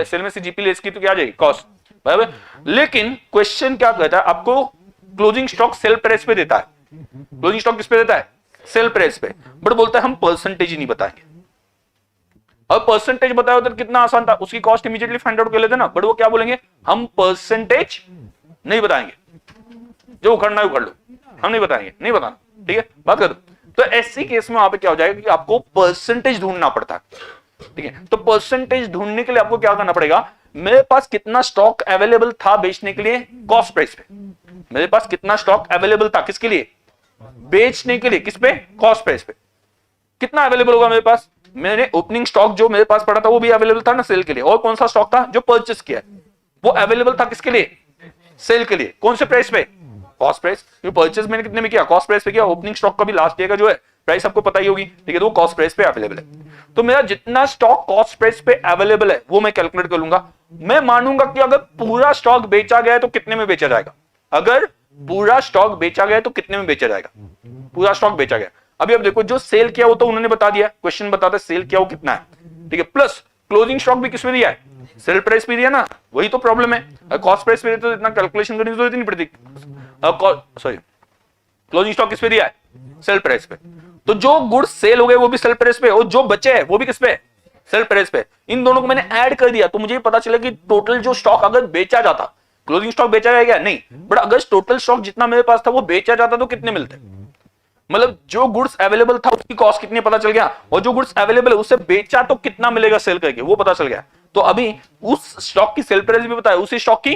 सेल में से जीपी लेस की तो क्या आ जाएगी, कॉस्ट, बराबर। लेकिन क्वेश्चन क्या कहता है, आपको क्लोजिंग स्टॉक सेल प्राइस पे देता है, क्लोजिंग स्टॉक किस पे देता है, सेल प्राइस पे, बट बोलता है हम परसेंटेज ही नहीं बताएंगे। अब परसेंटेज बताया तो कितना आसान था, उसकी कॉस्ट इमीडिएटली फाइंड आउट कर लेते ना, बट वो क्या बोलेंगे, हम परसेंटेज नहीं बताएंगे, जो उखड़ना है उखड़ लो, हम नहीं बताएंगे, नहीं बताना, ठीक है, बात कर दो। तो ऐसी केस में वहां पे क्या हो जाएगा कि आपको परसेंटेज ढूंढना पड़ता है, ठीक है। तो परसेंटेज ढूंढने के लिए आपको क्या करना पड़ेगा, मेरे पास कितना स्टॉक अवेलेबल था बेचने के लिए, कॉस्ट प्राइस पे, मेरे पास कितना स्टॉक अवेलेबल था किसके लिए, बेचने के लिए, किस पे, कॉस्ट प्राइस पे, कितना अवेलेबल होगा मेरे पास। मैंने ओपनिंग स्टॉक जो मेरे पास पड़ा था वो भी अवेलेबल था ना सेल के लिए, और कौन सा स्टॉक था जो परचेस किया वो अवेलेबल था किसके लिए, सेल के लिए, कौन से प्राइस पे, कॉस्ट प्राइस। परचेस मैंने कितने में किया, कॉस्ट प्राइस पे किया। ओपनिंग स्टॉक का भी लास्ट ईयर का जो है प्राइस आपको पता ही होगी, ठीक है, तो वो कॉस्ट प्राइस पे अवेलेबल है। तो मेरा जितना स्टॉक कॉस्ट प्राइस पे अवेलेबल है वो मैं कैलकुलेट कर लूंगा। मैं मानूंगा कि अगर पूरा स्टॉक बेचा गया तो कितने में बेचा जाएगा, अगर पूरा स्टॉक बेचा गया तो कितने में बेचा जाएगा, पूरा स्टॉक बेचा गया। अभी अब देखो जो सेल किया वो तो उन्होंने बता दिया, क्वेश्चन बताता है सेल किया वो कितना है, ठीक है, प्लस क्लोजिंग स्टॉक भी किसमें दिया है, सेल प्राइस पे दिया ना, वही तो प्रॉब्लम है। कॉस्ट प्राइस पे तो इतना कैलकुलेशन करने की जरूरत नहीं पड़ती, सॉरी क्लोजिंग स्टॉक किस पे दिया है, सेल प्राइस पे। तो जो गुड्स सेल हो गए वो भी सेल प्राइस पे, और जो बचे हैं वो भी किस पे, सेल प्राइस पे। इन दोनों को मैंने ऐड कर दिया तो मुझे पता चला कि टोटल जो स्टॉक अगर बेचा जाता, क्लोजिंग स्टॉक बेचा गया क्या नहीं, बट अगर टोटल स्टॉक जितना मेरे पास था वो बेचा जाता तो कितने मिलते, मतलब जो गुड्स अवेलेबल था उसकी कॉस्ट कितनी पता चल गया, और जो गुड्स अवेलेबल है उससे बेचा तो कितना मिलेगा सेल करके वो पता चल गया। तो अभी उस स्टॉक की सेल प्राइस भी पता है, उसी स्टॉक की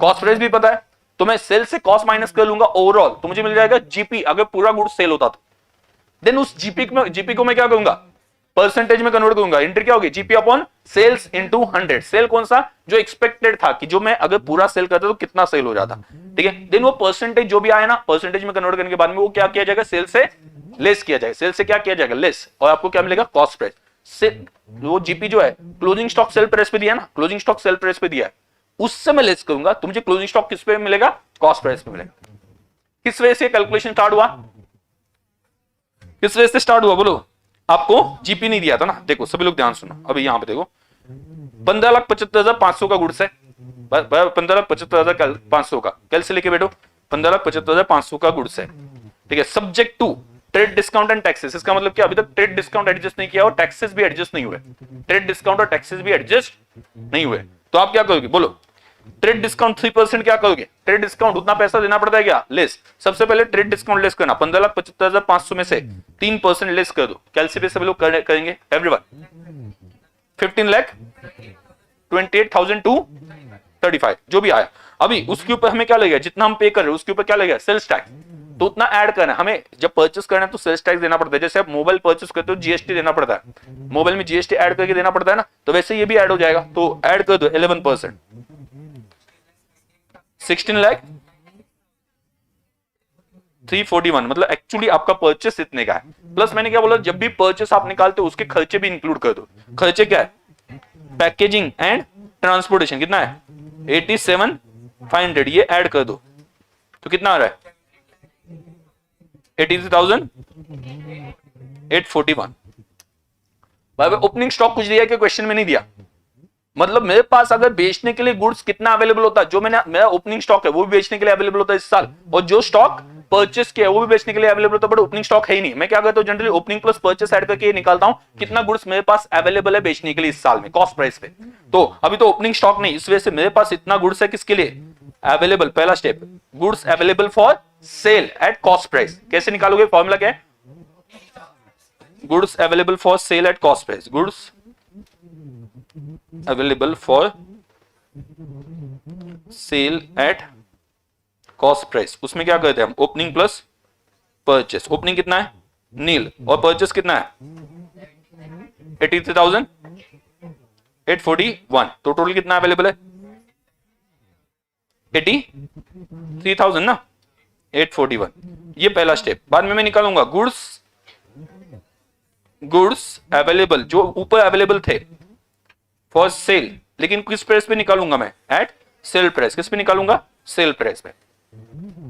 कॉस्ट प्राइस भी पता है, तो मैं सेल से कॉस्ट माइनस कर लूंगा ओवरऑल, तो मुझे मिल जाएगा जीपी, अगर पूरा गुड्स सेल होता तो। देन उस जीपी को मैं क्या करूंगा, परसेंटेज में कन्वर्ट करूंगा। एंट्री क्या होगी, GP upon sales into 100। Sale कौन सा, जो एक्सपेक्टेड था कि जो मैं अगर पूरा सेल करता तो कितना सेल हो जाता, ठीक है। देन वो परसेंटेज जो भी आया ना, परसेंटेज में कन्वर्ट करने के बाद में वो क्या किया जाएगा, सेल से लेस किया जाएगा, सेल से क्या किया जाएगा, लेस, और आपको क्या मिलेगा, कॉस्ट प्राइस से। वो जीपी जो है क्लोजिंग स्टॉक सेल प्राइस पे दिया ना, क्लोजिंग स्टॉक सेल प्राइस पे दिया है, उससे मैं लेस करूंगा तो मुझे क्लोजिंग स्टॉक किस पे मिलेगा, कॉस्ट प्राइस पे मिलेगा। किस वजह से कैलकुलेशन स्टार्ट हुआ, किस वजह से स्टार्ट हुआ बोलो, आपको जीपी नहीं दिया था ना। देखो सभी लोग ध्यान सुनो, अभी यहां पे देखो 15,75,500 का गुड्स है, 15,75,500 का, कल से लेके बैठो 15,75,500 का गुड्स है, ठीक है, subject to trade discount and taxes. इसका मतलब क्या, अभी तक ट्रेड डिस्काउंट एडजस्ट नहीं किया और टैक्सेस भी एडजस्ट नहीं हुए, ट्रेड डिस्काउंट और टैक्सेस भी एडजस्ट नहीं हुए, तो आप क्या करोगे बोलो, ट्रेड डिस्काउंट 3% क्या करोगे, ट्रेड डिस्काउंट उतना पैसा देना पड़ता है क्या, लेस। सबसे पहले ट्रेड डिस्काउंट लेस करना, 15,75,500 में से 3% लेस कर दो, कैलसी पे सभी लोग करेंगे, एवरीवन 15,28,235 जो भी आया। अभी उसके ऊपर हमें क्या लगेगा, जितना हम पे कर रहे हैं उसके ऊपर क्या लगेगा, सेल्स टैक्स, तो उतना ऐड करना है हमें। जब परचेस करना है तो सेल्स टैक्स देना पड़ता है, जैसे आप मोबाइल परचेस करते हो जीएसटी देना पड़ता है, मोबाइल में जीएसटी ऐड करके देना पड़ता है ना, तो वैसे ये भी ऐड हो जाएगा, तो ऐड कर दो 11%, 16,341, मतलब एक्चुअली आपका परचेस इतने का है। प्लस मैंने क्या बोला, जब भी परचेस आप निकालते हो उसके खर्चे भी इंक्लूड कर दो। खर्चे क्या है, पैकेजिंग एंड ट्रांसपोर्टेशन कितना है, 87,500, ये ऐड कर दो तो कितना आ रहा है, 83,841। भाई ओपनिंग स्टॉक कुछ दिया कि क्वेश्चन में नहीं दिया? मतलब मेरे पास अगर बेचने के लिए गुड्स कितना अवेलेबल होता है, जो मेरा ओपनिंग स्टॉक है वो भी बेचने के लिए अवेलेबल होता है इस साल, और जो स्टॉक परचेस किया है वो भी बेचने के लिए अवेलेबल होता है, बट ओपनिंग स्टॉक है ही नहीं। मैं क्या करता हूं, generally opening plus purchase add करके निकालता हूं कितना गुड्स मेरे पास अवेलेबल है बेचने के लिए इस साल में कॉस्ट प्राइस पे। तो अभी तो ओपनिंग स्टॉक नहीं, इस वजह से मेरे पास इतना गुड्स है किसके लिए अवेलेबल। पहला step, goods available for sale at cost price. कैसे निकालोगे, फॉर्मूला क्या है? Goods available for sale at cost price, goods available for sale at cost price. उसमें क्या करते हैं हम, ओपनिंग प्लस परचेस। ओपनिंग कितना है? नील, और परचेस कितना है? 83,841। तो टोटल कितना अवेलेबल है? 83,000 ना, 841। ये पहला स्टेप। बाद में मैं निकालूंगा गुड्स अवेलेबल जो ऊपर अवेलेबल थे फॉर सेल, लेकिन किस प्राइस पे निकालूंगा मैं? At sale price. किस पे निकालूंगा? सेल प्राइस पे।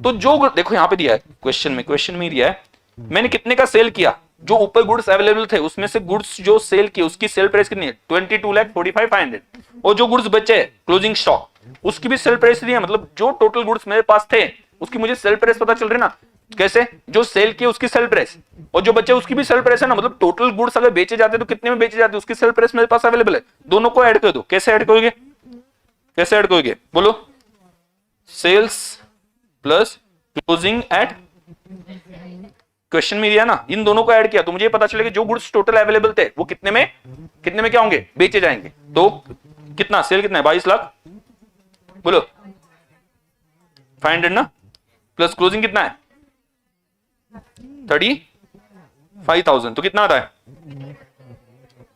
तो जो देखो यहां पे दिया है क्वेश्चन में दिया है मैंने कितने का सेल किया, जो ऊपर गुड्स अवेलेबल थे उसमें से गुड्स जो सेल किए उसकी सेल प्राइस कितनी है? 22,45,500। और जो गुड्स बचे क्लोजिंग स्टॉक उसकी भी सेल प्राइस दी है, मतलब जो टोटल गुड्स मेरे पास थे उसकी मुझे सेल प्राइस पता चल रही है ना। कैसे? जो सेल किए उसकी सेल प्राइस और जो बचे उसकी भी सेल प्राइस है ना, मतलब टोटल गुड्स अगर बेचे जाते तो कितने में बेचे जाते उसकी सेल प्राइस मेरे पास अवेलेबल है। दोनों को ऐड कर दो। कैसे ऐड करोगे? कैसे ऐड करोगे बोलो? Sales plus closing at, question में दिया ना, इन दोनों को ऐड किया तो मुझे पता चलेगा जो गुड्स टोटल अवेलेबल थे वो कितने में क्या होंगे? बेचे जाएंगे। तो कितना सेल कितना है? 22 लाख बोलो, 500 ना, प्लस क्लोजिंग कितना है? 35,000। तो कितना आता है?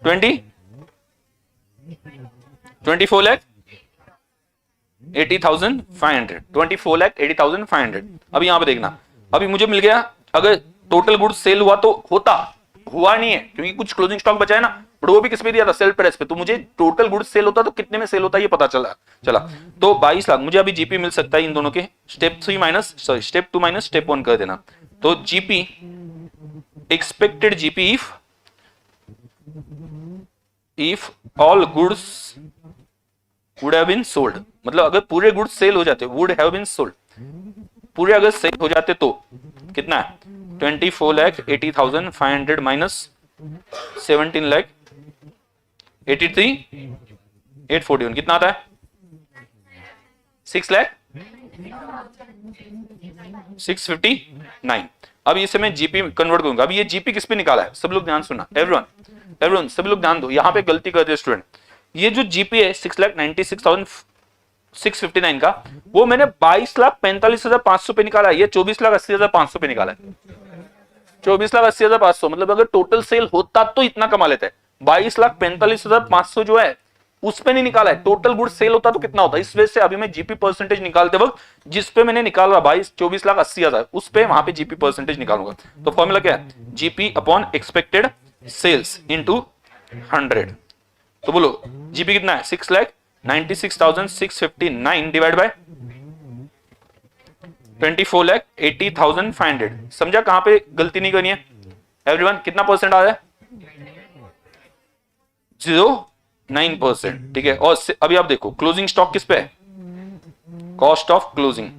24,80,500। 24,80,500। अभी यहां पे देखना, अभी मुझे मिल गया, अगर टोटल गुड्स सेल हुआ तो हुआ नहीं है क्योंकि कुछ क्लोजिंग स्टॉक बचा है ना, बट वो भी किस पे दिया था? सेल प्राइस पे। तो मुझे टोटल गुड्स सेल होता तो कितने में सेल होता ये पता चला। तो 22 लाख मुझे अभी जीपी मिल सकता है इन दोनों के। स्टेप 2 माइनस स्टेप 1 कर देना। तो GP, expected GP if all goods would have been sold, मतलब अगर पूरे गुड्स सेल हो जाते, वुड हैव बीन सोल्ड, पूरे अगर सेल हो जाते तो कितना है? 24,80,500 माइनस 17,83,841 कितना आता है? 6,659। अब इसे मैं जीपी कन्वर्ट करूंगा। अभी ये जीपी किस पे निकाला है? सब लोग ध्यान सुनना, एवरीवन सब लोग ध्यान दो। यहां पे गलती करते हैं स्टूडेंट। ये जो जीपी है 6,96,659 का, वो मैंने 22,45,500 पे निकाला है। ये 24,80,500 पे निकाला है। 24,80,500 मतलब अगर टोटल सेल होता तो इतना कमा लेते हैं। 22,45,500 जो है उस पे नहीं निकाला है। टोटल गुड्स सेल होता तो कितना होता? इस वजह से अभी मैं जीपी परसेंटेज निकालते वक्त जिस पे मैंने निकाला 24,80,000 उस पे वहां पे जीपी परसेंटेज निकालूंगा। तो फॉर्मूला क्या है? GP upon expected sales into 100। तो बोलो जीपी कितना है? 6,96,659 डिवाइड बाय 24,80,500। समझा कहां पे गलती नहीं करनी है एवरीवन? कितना परसेंट आ रहा है? 0.9%। ठीक है। और अभी आप देखो क्लोजिंग स्टॉक किस पे है? कॉस्ट ऑफ क्लोजिंग,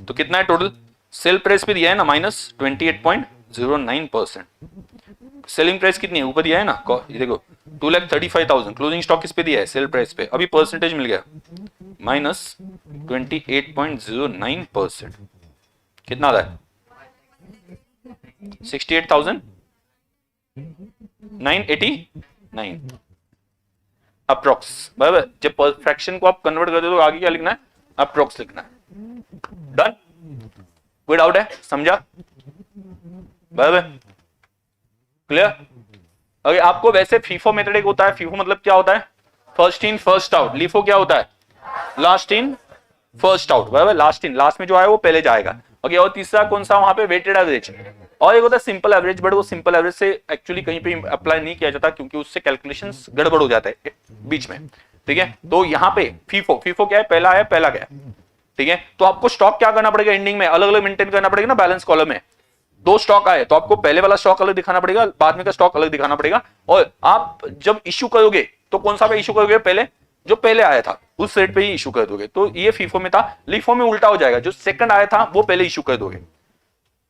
तो कितना है टोटल? सेल प्राइस पे दिया है ना माइनस 28.09%। सेलिंग प्राइस कितनी है? ऊपर दिया है ना, ये देखो 2,35,000। क्लोजिंग स्टॉक किस पे दिया है? सेल प्राइस पे। अभी परसेंटेज मिल गया माइनस 28.09%। कितना आ रहा है? 68,989 अप्रोक्स। बराबर। जब फ्रैक्शन को आप कन्वर्ट करते हो तो आगे क्या लिखना है? अप्रोक्स लिखना है। डन? कोई डाउट है? समझा? बराबर, क्लियर? अगर आपको वैसे फीफो मेथड एक होता है। फीफो मतलब क्या होता है? First in first out. LIFO क्या होता है? Last in first out. बराबर, लास्ट इन, लास्ट में जो आए वो पहले जाएगा। ओके। और तीसरा कौन सा? वहां पे वेटेड एवरेज। और एक होता है सिंपल एवरेज, बट वो सिंपल एवरेज से एक्चुअली कहीं पे अप्लाई नहीं किया जाता क्योंकि उससे कैलकुलेशंस गड़बड़ हो जाता है बीच में। ठीक है। तो यहाँ पे फीफो क्या है? पहला है, पहला गया। ठीक है, तो आपको स्टॉक क्या करना पड़ेगा, एंडिंग में अलग अलग मेंटेन करना पड़ेगा ना, बैलेंस कॉलम में दो स्टॉक आए तो आपको पहले वाला स्टॉक अलग दिखाना पड़ेगा, बाद में का स्टॉक अलग दिखाना पड़ेगा। और आप जब इश्यू करोगे तो कौन सा पे इश्यू करोगे, पहले जो पहले आया था उस रेट पे ही इश्यू कर दोगे। तो ये फीफो में था, लीफो में उल्टा हो जाएगा, जो सेकंड आया था वो पहले इश्यू कर दोगे।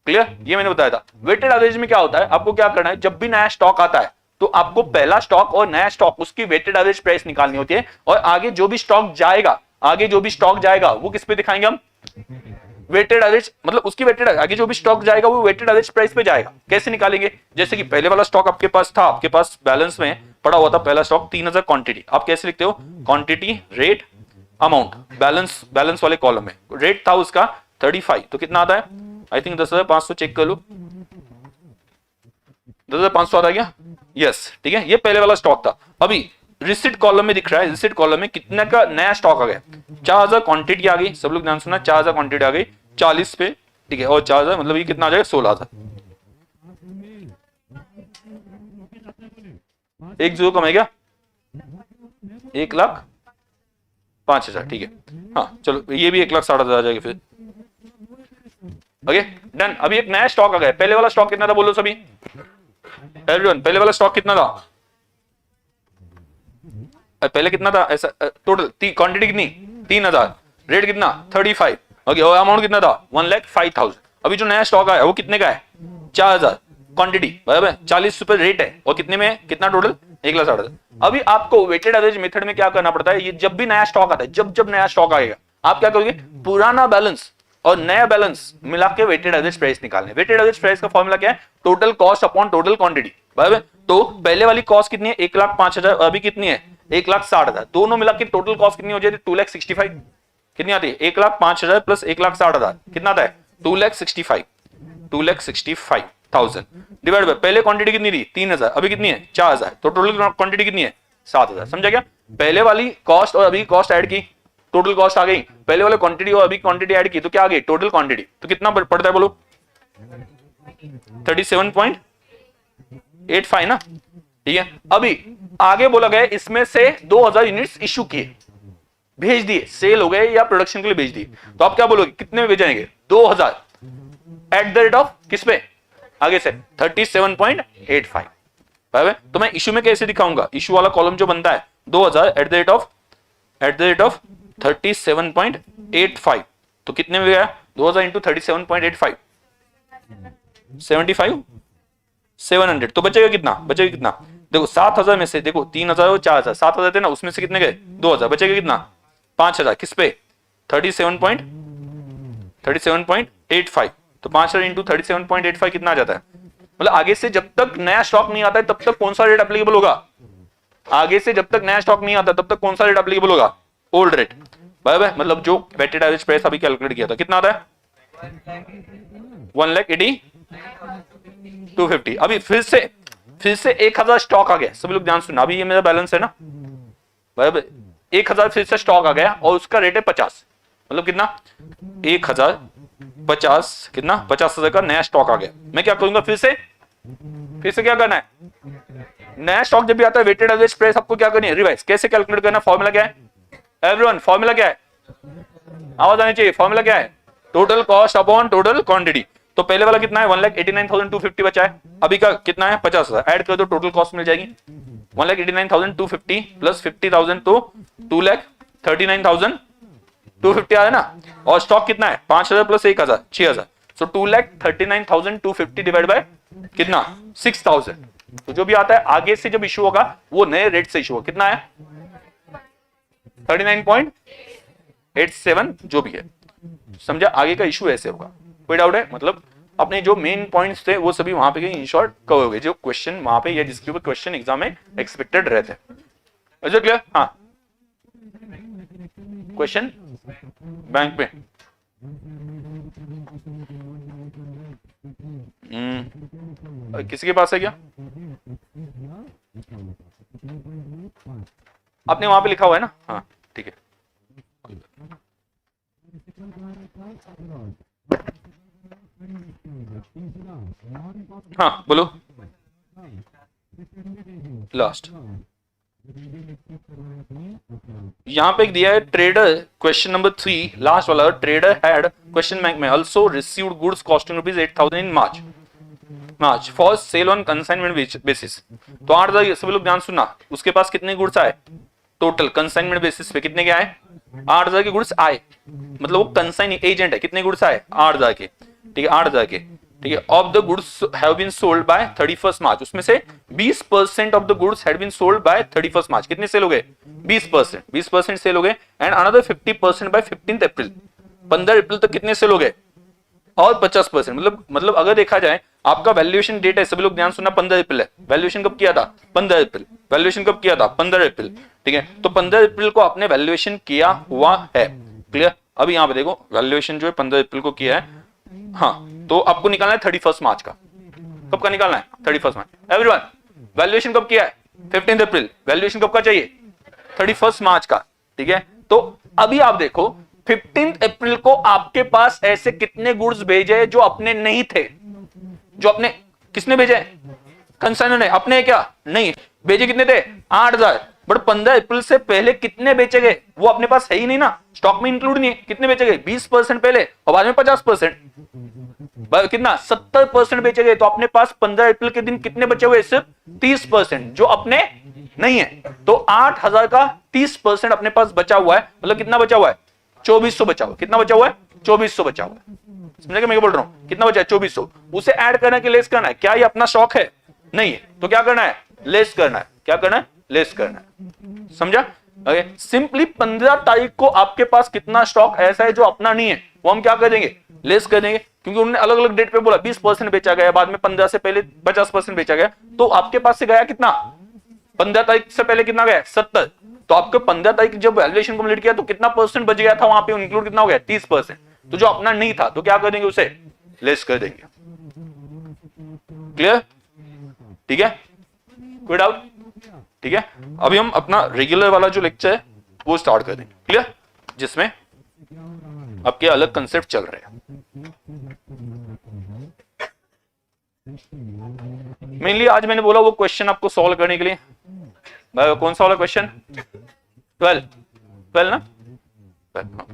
क्लियर, ये मैंने बताया था। वेटेड एवरेज में क्या होता है, आपको क्या करना है, जब भी नया स्टॉक आता है तो आपको पहला स्टॉक और नया स्टॉक उसकी वेटेड एवरेज प्राइस निकालनी होती है, और आगे जो भी स्टॉक जाएगा, आगे जो भी स्टॉक जाएगा वो किस पे दिखाएंगे हम, वेटेड एवरेज, मतलब उसकी वेटेड, आगे जो भी स्टॉक जाएगा वो वेटेड एवरेज प्राइस पे जाएगा। कैसे निकालेंगे, जैसे कि पहले वाला स्टॉक आपके पास था, आपके पास बैलेंस में पड़ा हुआ था पहला स्टॉक 3000 क्वांटिटी, आप कैसे लिखते हो, क्वांटिटी रेट अमाउंट, बैलेंस वाले कॉलम में रेट था उसका 35, तो कितना आता है, आई थिंक 10,500, चेक कर लो 10,500 आता है क्या, यस, ठीक है, ये पहले वाला स्टॉक था। अभी रिसिट कॉलम में दिख रहा है, रिसिट कॉलम में कितने का नया स्टॉक आ गया, 4000 क्वांटिटी आ गई, सब लोग ध्यान सुनना, 4000 क्वांटिटी आ गई 40 पे, ठीक है, और 4000 मतलब ये कितना आ जाएगा, 16,000, एक जीरो कम है क्या, 1,05,000, ठीक है, हाँ चलो ये भी 1,60,000 आ जाएगी फिर, ओके डन। अभी एक नया स्टॉक आ गया, पहले वाला स्टॉक कितना था बोलो सभी, एवरीवन पहले वाला स्टॉक कितना था, पहले कितना था ऐसा, टोटल क्वांटिटी कितनी 3,000, रेट कितना 35, ओके, और अमाउंट कितना था 1,05,000। अभी जो नया स्टॉक आया वो कितने का है, 4,000 क्वांटिटी, बराबर 40 रुपए रेट है, और कितने में कितना टोटल 1,60,000। अभी आपको वेटेड एवरेज मेथड में क्या करना पड़ता है, ये जब भी नया स्टॉक आता है, जब नया स्टॉक आएगा आप क्या करोगे, पुराना बैलेंस और नया बैलेंस मिला के वेटेड एवरेज प्राइस निकालने। वेटेड एवरेज प्राइस का फॉर्मूला क्या है, total cost upon total quantity, बराबर। तो पहले वाली कॉस्ट कितनी है 1,05,000, अभी कितनी है 1,60,000, दोनों मिला के टोटल कॉस्ट कितनी हो जाती है 2,65,000, कितनी आती है 1,05,000 प्लस 1,60,000 कितना आता है 2,65,000 डिवाइड बाय पहले क्वांटिटी कितनी थी 3,000, अभी कितनी है 4,000, तो टोटल क्वांटिटी कितनी है 7,000। समझा क्या, पहले वाली कॉस्ट और अभी कॉस्ट ऐड की, टोटल कॉस्ट आ गई, पहले वाले क्वांटिटी और अभी क्वांटिटी ऐड की तो क्या आ गई टोटल क्वांटिटी, तो कितना पड़ता है बोलो 37.85 ना, ठीक है। अभी आगे बोला गया इसमें से 2,000 यूनिट्स इश्यू किए, भेज दिए, सेल हो गए या प्रोडक्शन के लिए भेज दिए, तो आप क्या बोलोगे कितने में भेजेंगे 2,000 एट द रेट ऑफ किस पे, आगे से 37.85, बराबर। तो मैं इश्यू में कैसे दिखाऊंगा, इश्यू वाला कॉलम जो बनता है 2,000 एट द रेट ऑफ 37.85, तो कितने में गया 2,000 इंटू 37.85 700, तो बचेगा कितना, देखो 7,000 में से देखो 3,000 और 4,000, 7,000 थे ना, उसमें से कितने गए 2,000, बचेगा कितना 5,000, किस पे 37.85, तो 5,000 इंटू 37.85 कितना आ जाता है, मतलब आगे से जब तक नया स्टॉक नहीं आता है तब तक कौन सा रेट एप्लीकेबल होगा, आगे से जब तक नया स्टॉक नहीं आता तब तक कौन सा रेट एप्लीकेबल होगा, ओल्ड रेट, बराबर। मतलब जो वेटेड एवरेज प्राइस अभी कैलकुलेट किया था कितना आता है 1,80,250। अभी फिर से 1,000 स्टॉक आ गया, सभी लोग ध्यान सुनना, अभी ये मेरा बैलेंस है ना, बराबर 1,000 फिर से स्टॉक आ गया और उसका रेट है 50, मतलब कितना 1,050, कितना 50,000 का नया स्टॉक आ गया। मैं क्या करूंगा फिर से क्या करना है, नया स्टॉक जब भी आता है वेटेड एवरेज प्राइस आपको क्या करनी है रिवाइज, कैसे कैलकुलेट करना, फॉर्मूला क्या है एवरीवन, फॉर्मूला क्या है, आवाज आनी चाहिए, फॉर्मूला क्या है total cost upon total quantity. तो पहले वाला कितना है 1,89,250 बचा है, अभी का कितना है 50,000, ऐड कर दो टोटल कॉस्ट मिल जाएगी 1,89,250 प्लस 50,000 तो 2,39,250 आ है ना, और स्टॉक कितना है 5,000 प्लस 1,000 6,000, सो 2,39,250 डिवाइड बाय कितना 6,000। तो जो भी आता है आगे से जब इशू होगा वो नए रेट से इशू होगा, कितना है 39.87 जो भी है, समझा, आगे का इशू ऐसे होगा। कोई डाउट है, मतलब अपने जो मेन पॉइंट्स थे वो सभी वहां पे इन शॉर्ट कवर हो गए, जो क्वेश्चन वहां पे या जिसके ऊपर क्वेश्चन एग्जाम में एक्सपेक्टेड रहते हैं। क्लियर, हाँ क्वेश्चन बैंक पे किसी के पास है क्या, आपने वहां पे लिखा हुआ है ना, हाँ ठीक है, हाँ बोलो लास्ट यहाँ पे दिया है ट्रेडर, क्वेश्चन नंबर 3 लास्ट वाला, ट्रेडर हैड क्वेश्चन बैंक में also received goods costing ₹8,000 in March for sale on consignment basis. तो 8,000, सभी लोग ध्यान सुनना, उसके पास कितने गुड्स आए टोटल कंसाइनमेंट बेसिस पे, कितने के आए? 8,000 के गुड्स आए, मतलब वो कंसाइन एजेंट है। कितने गुड्स आए? 8,000 के, ठीक है, 8,000 के, ठीक है। Of the goods have been sold by 31 March, उसमें से 20% of the goods had been sold by 31 March. कितने सेल हो गए? 20% सेल हो गए। And another 50% by 15 April, 15 April तक कितने सेल हो गए? और 50%, मतलब अगर देखा जाए आपका वैल्यूएशन डेट है, सभी लोग ध्यान सुनना, 15 अप्रैल है। वैल्यूएशन कब किया था? 15 अप्रैल। वैल्यूएशन कब किया था? 15 अप्रैल, ठीक है। तो 15 अप्रैल को आपने वैल्यूएशन किया हुआ है, क्लियर। अभी यहां पे देखो वैल्यूएशन जो है 15 अप्रैल को किया है, हाँ। तो आपको निकालना है 31 मार्च का। कब का निकालना है? 31 मार्च। एवरीवन, वैल्यूएशन कब किया है? 15 अप्रैल। वैल्यूएशन कब का चाहिए? 31 मार्च का, ठीक है। तो अभी आप देखो 15 अप्रैल को आपके पास ऐसे कितने गुड्स भेजे जो अपने नहीं थे, जो अपने, किसने भेजे? कंसाइनर ने। अपने क्या नहीं भेजे? कितने थे? 8,000। बट 15 अप्रैल से पहले कितने बेचे गए? वो अपने पास है ही नहीं ना, स्टॉक में इंक्लूड नहीं है। कितने बेचे गए? 20% पहले और बाद में 50%, कितना? 70% बेचे गए। तो अपने पास 15 अप्रैल के दिन कितने बचे हुए? सिर्फ 30%, जो अपने नहीं है। तो 8,000 का 30% अपने पास बचा हुआ है, मतलब कितना बचा हुआ है? 2400 बचा हुआ है। कितना बचा हुआ है? 2400 बचा हुआ है। समझे मैं क्या बोल रहा हूं? कितना बचा है? 2400। उसे ऐड करना कि लेस करना है? क्या ये अपना स्टॉक है? नहीं है। तो क्या करना है? लेस करना है। क्या करना है? लेस करना है। समझा? ओके। सिंपली 15 तारीख को आपके पास कितना स्टॉक ऐसा है जो अपना नहीं है, वो हम क्या कर देंगे? लेस कर देंगे। क्योंकि उन्होंने अलग अलग डेट पे बोला 20% बेचा गया, बाद में 15 से पहले 50% बेचा गया। तो आपके पास से गया कितना? 15 तारीख से पहले कितना गया? 70। तो आपको 15 तारीख जब वैल्यूएशन कंप्लीट किया तो कितना परसेंट बच गया था वहां पे? इंक्लूड कितना हो गया? 30%। तो जो अपना नहीं था तो क्या कर देंगे? उसे लेस कर देंगे। क्लियर? ठीक है, कोई डाउट? ठीक है, अभी हम अपना रेगुलर वाला जो लेक्चर है वो स्टार्ट कर देंगे, क्लियर, जिसमें आपके अलग कंसेप्ट चल रहे हैं। मेनली आज मैंने बोला वो क्वेश्चन आपको सॉल्व करने के लिए, कौन सा वाला क्वेश्चन? 12 ना? 12, हाँ।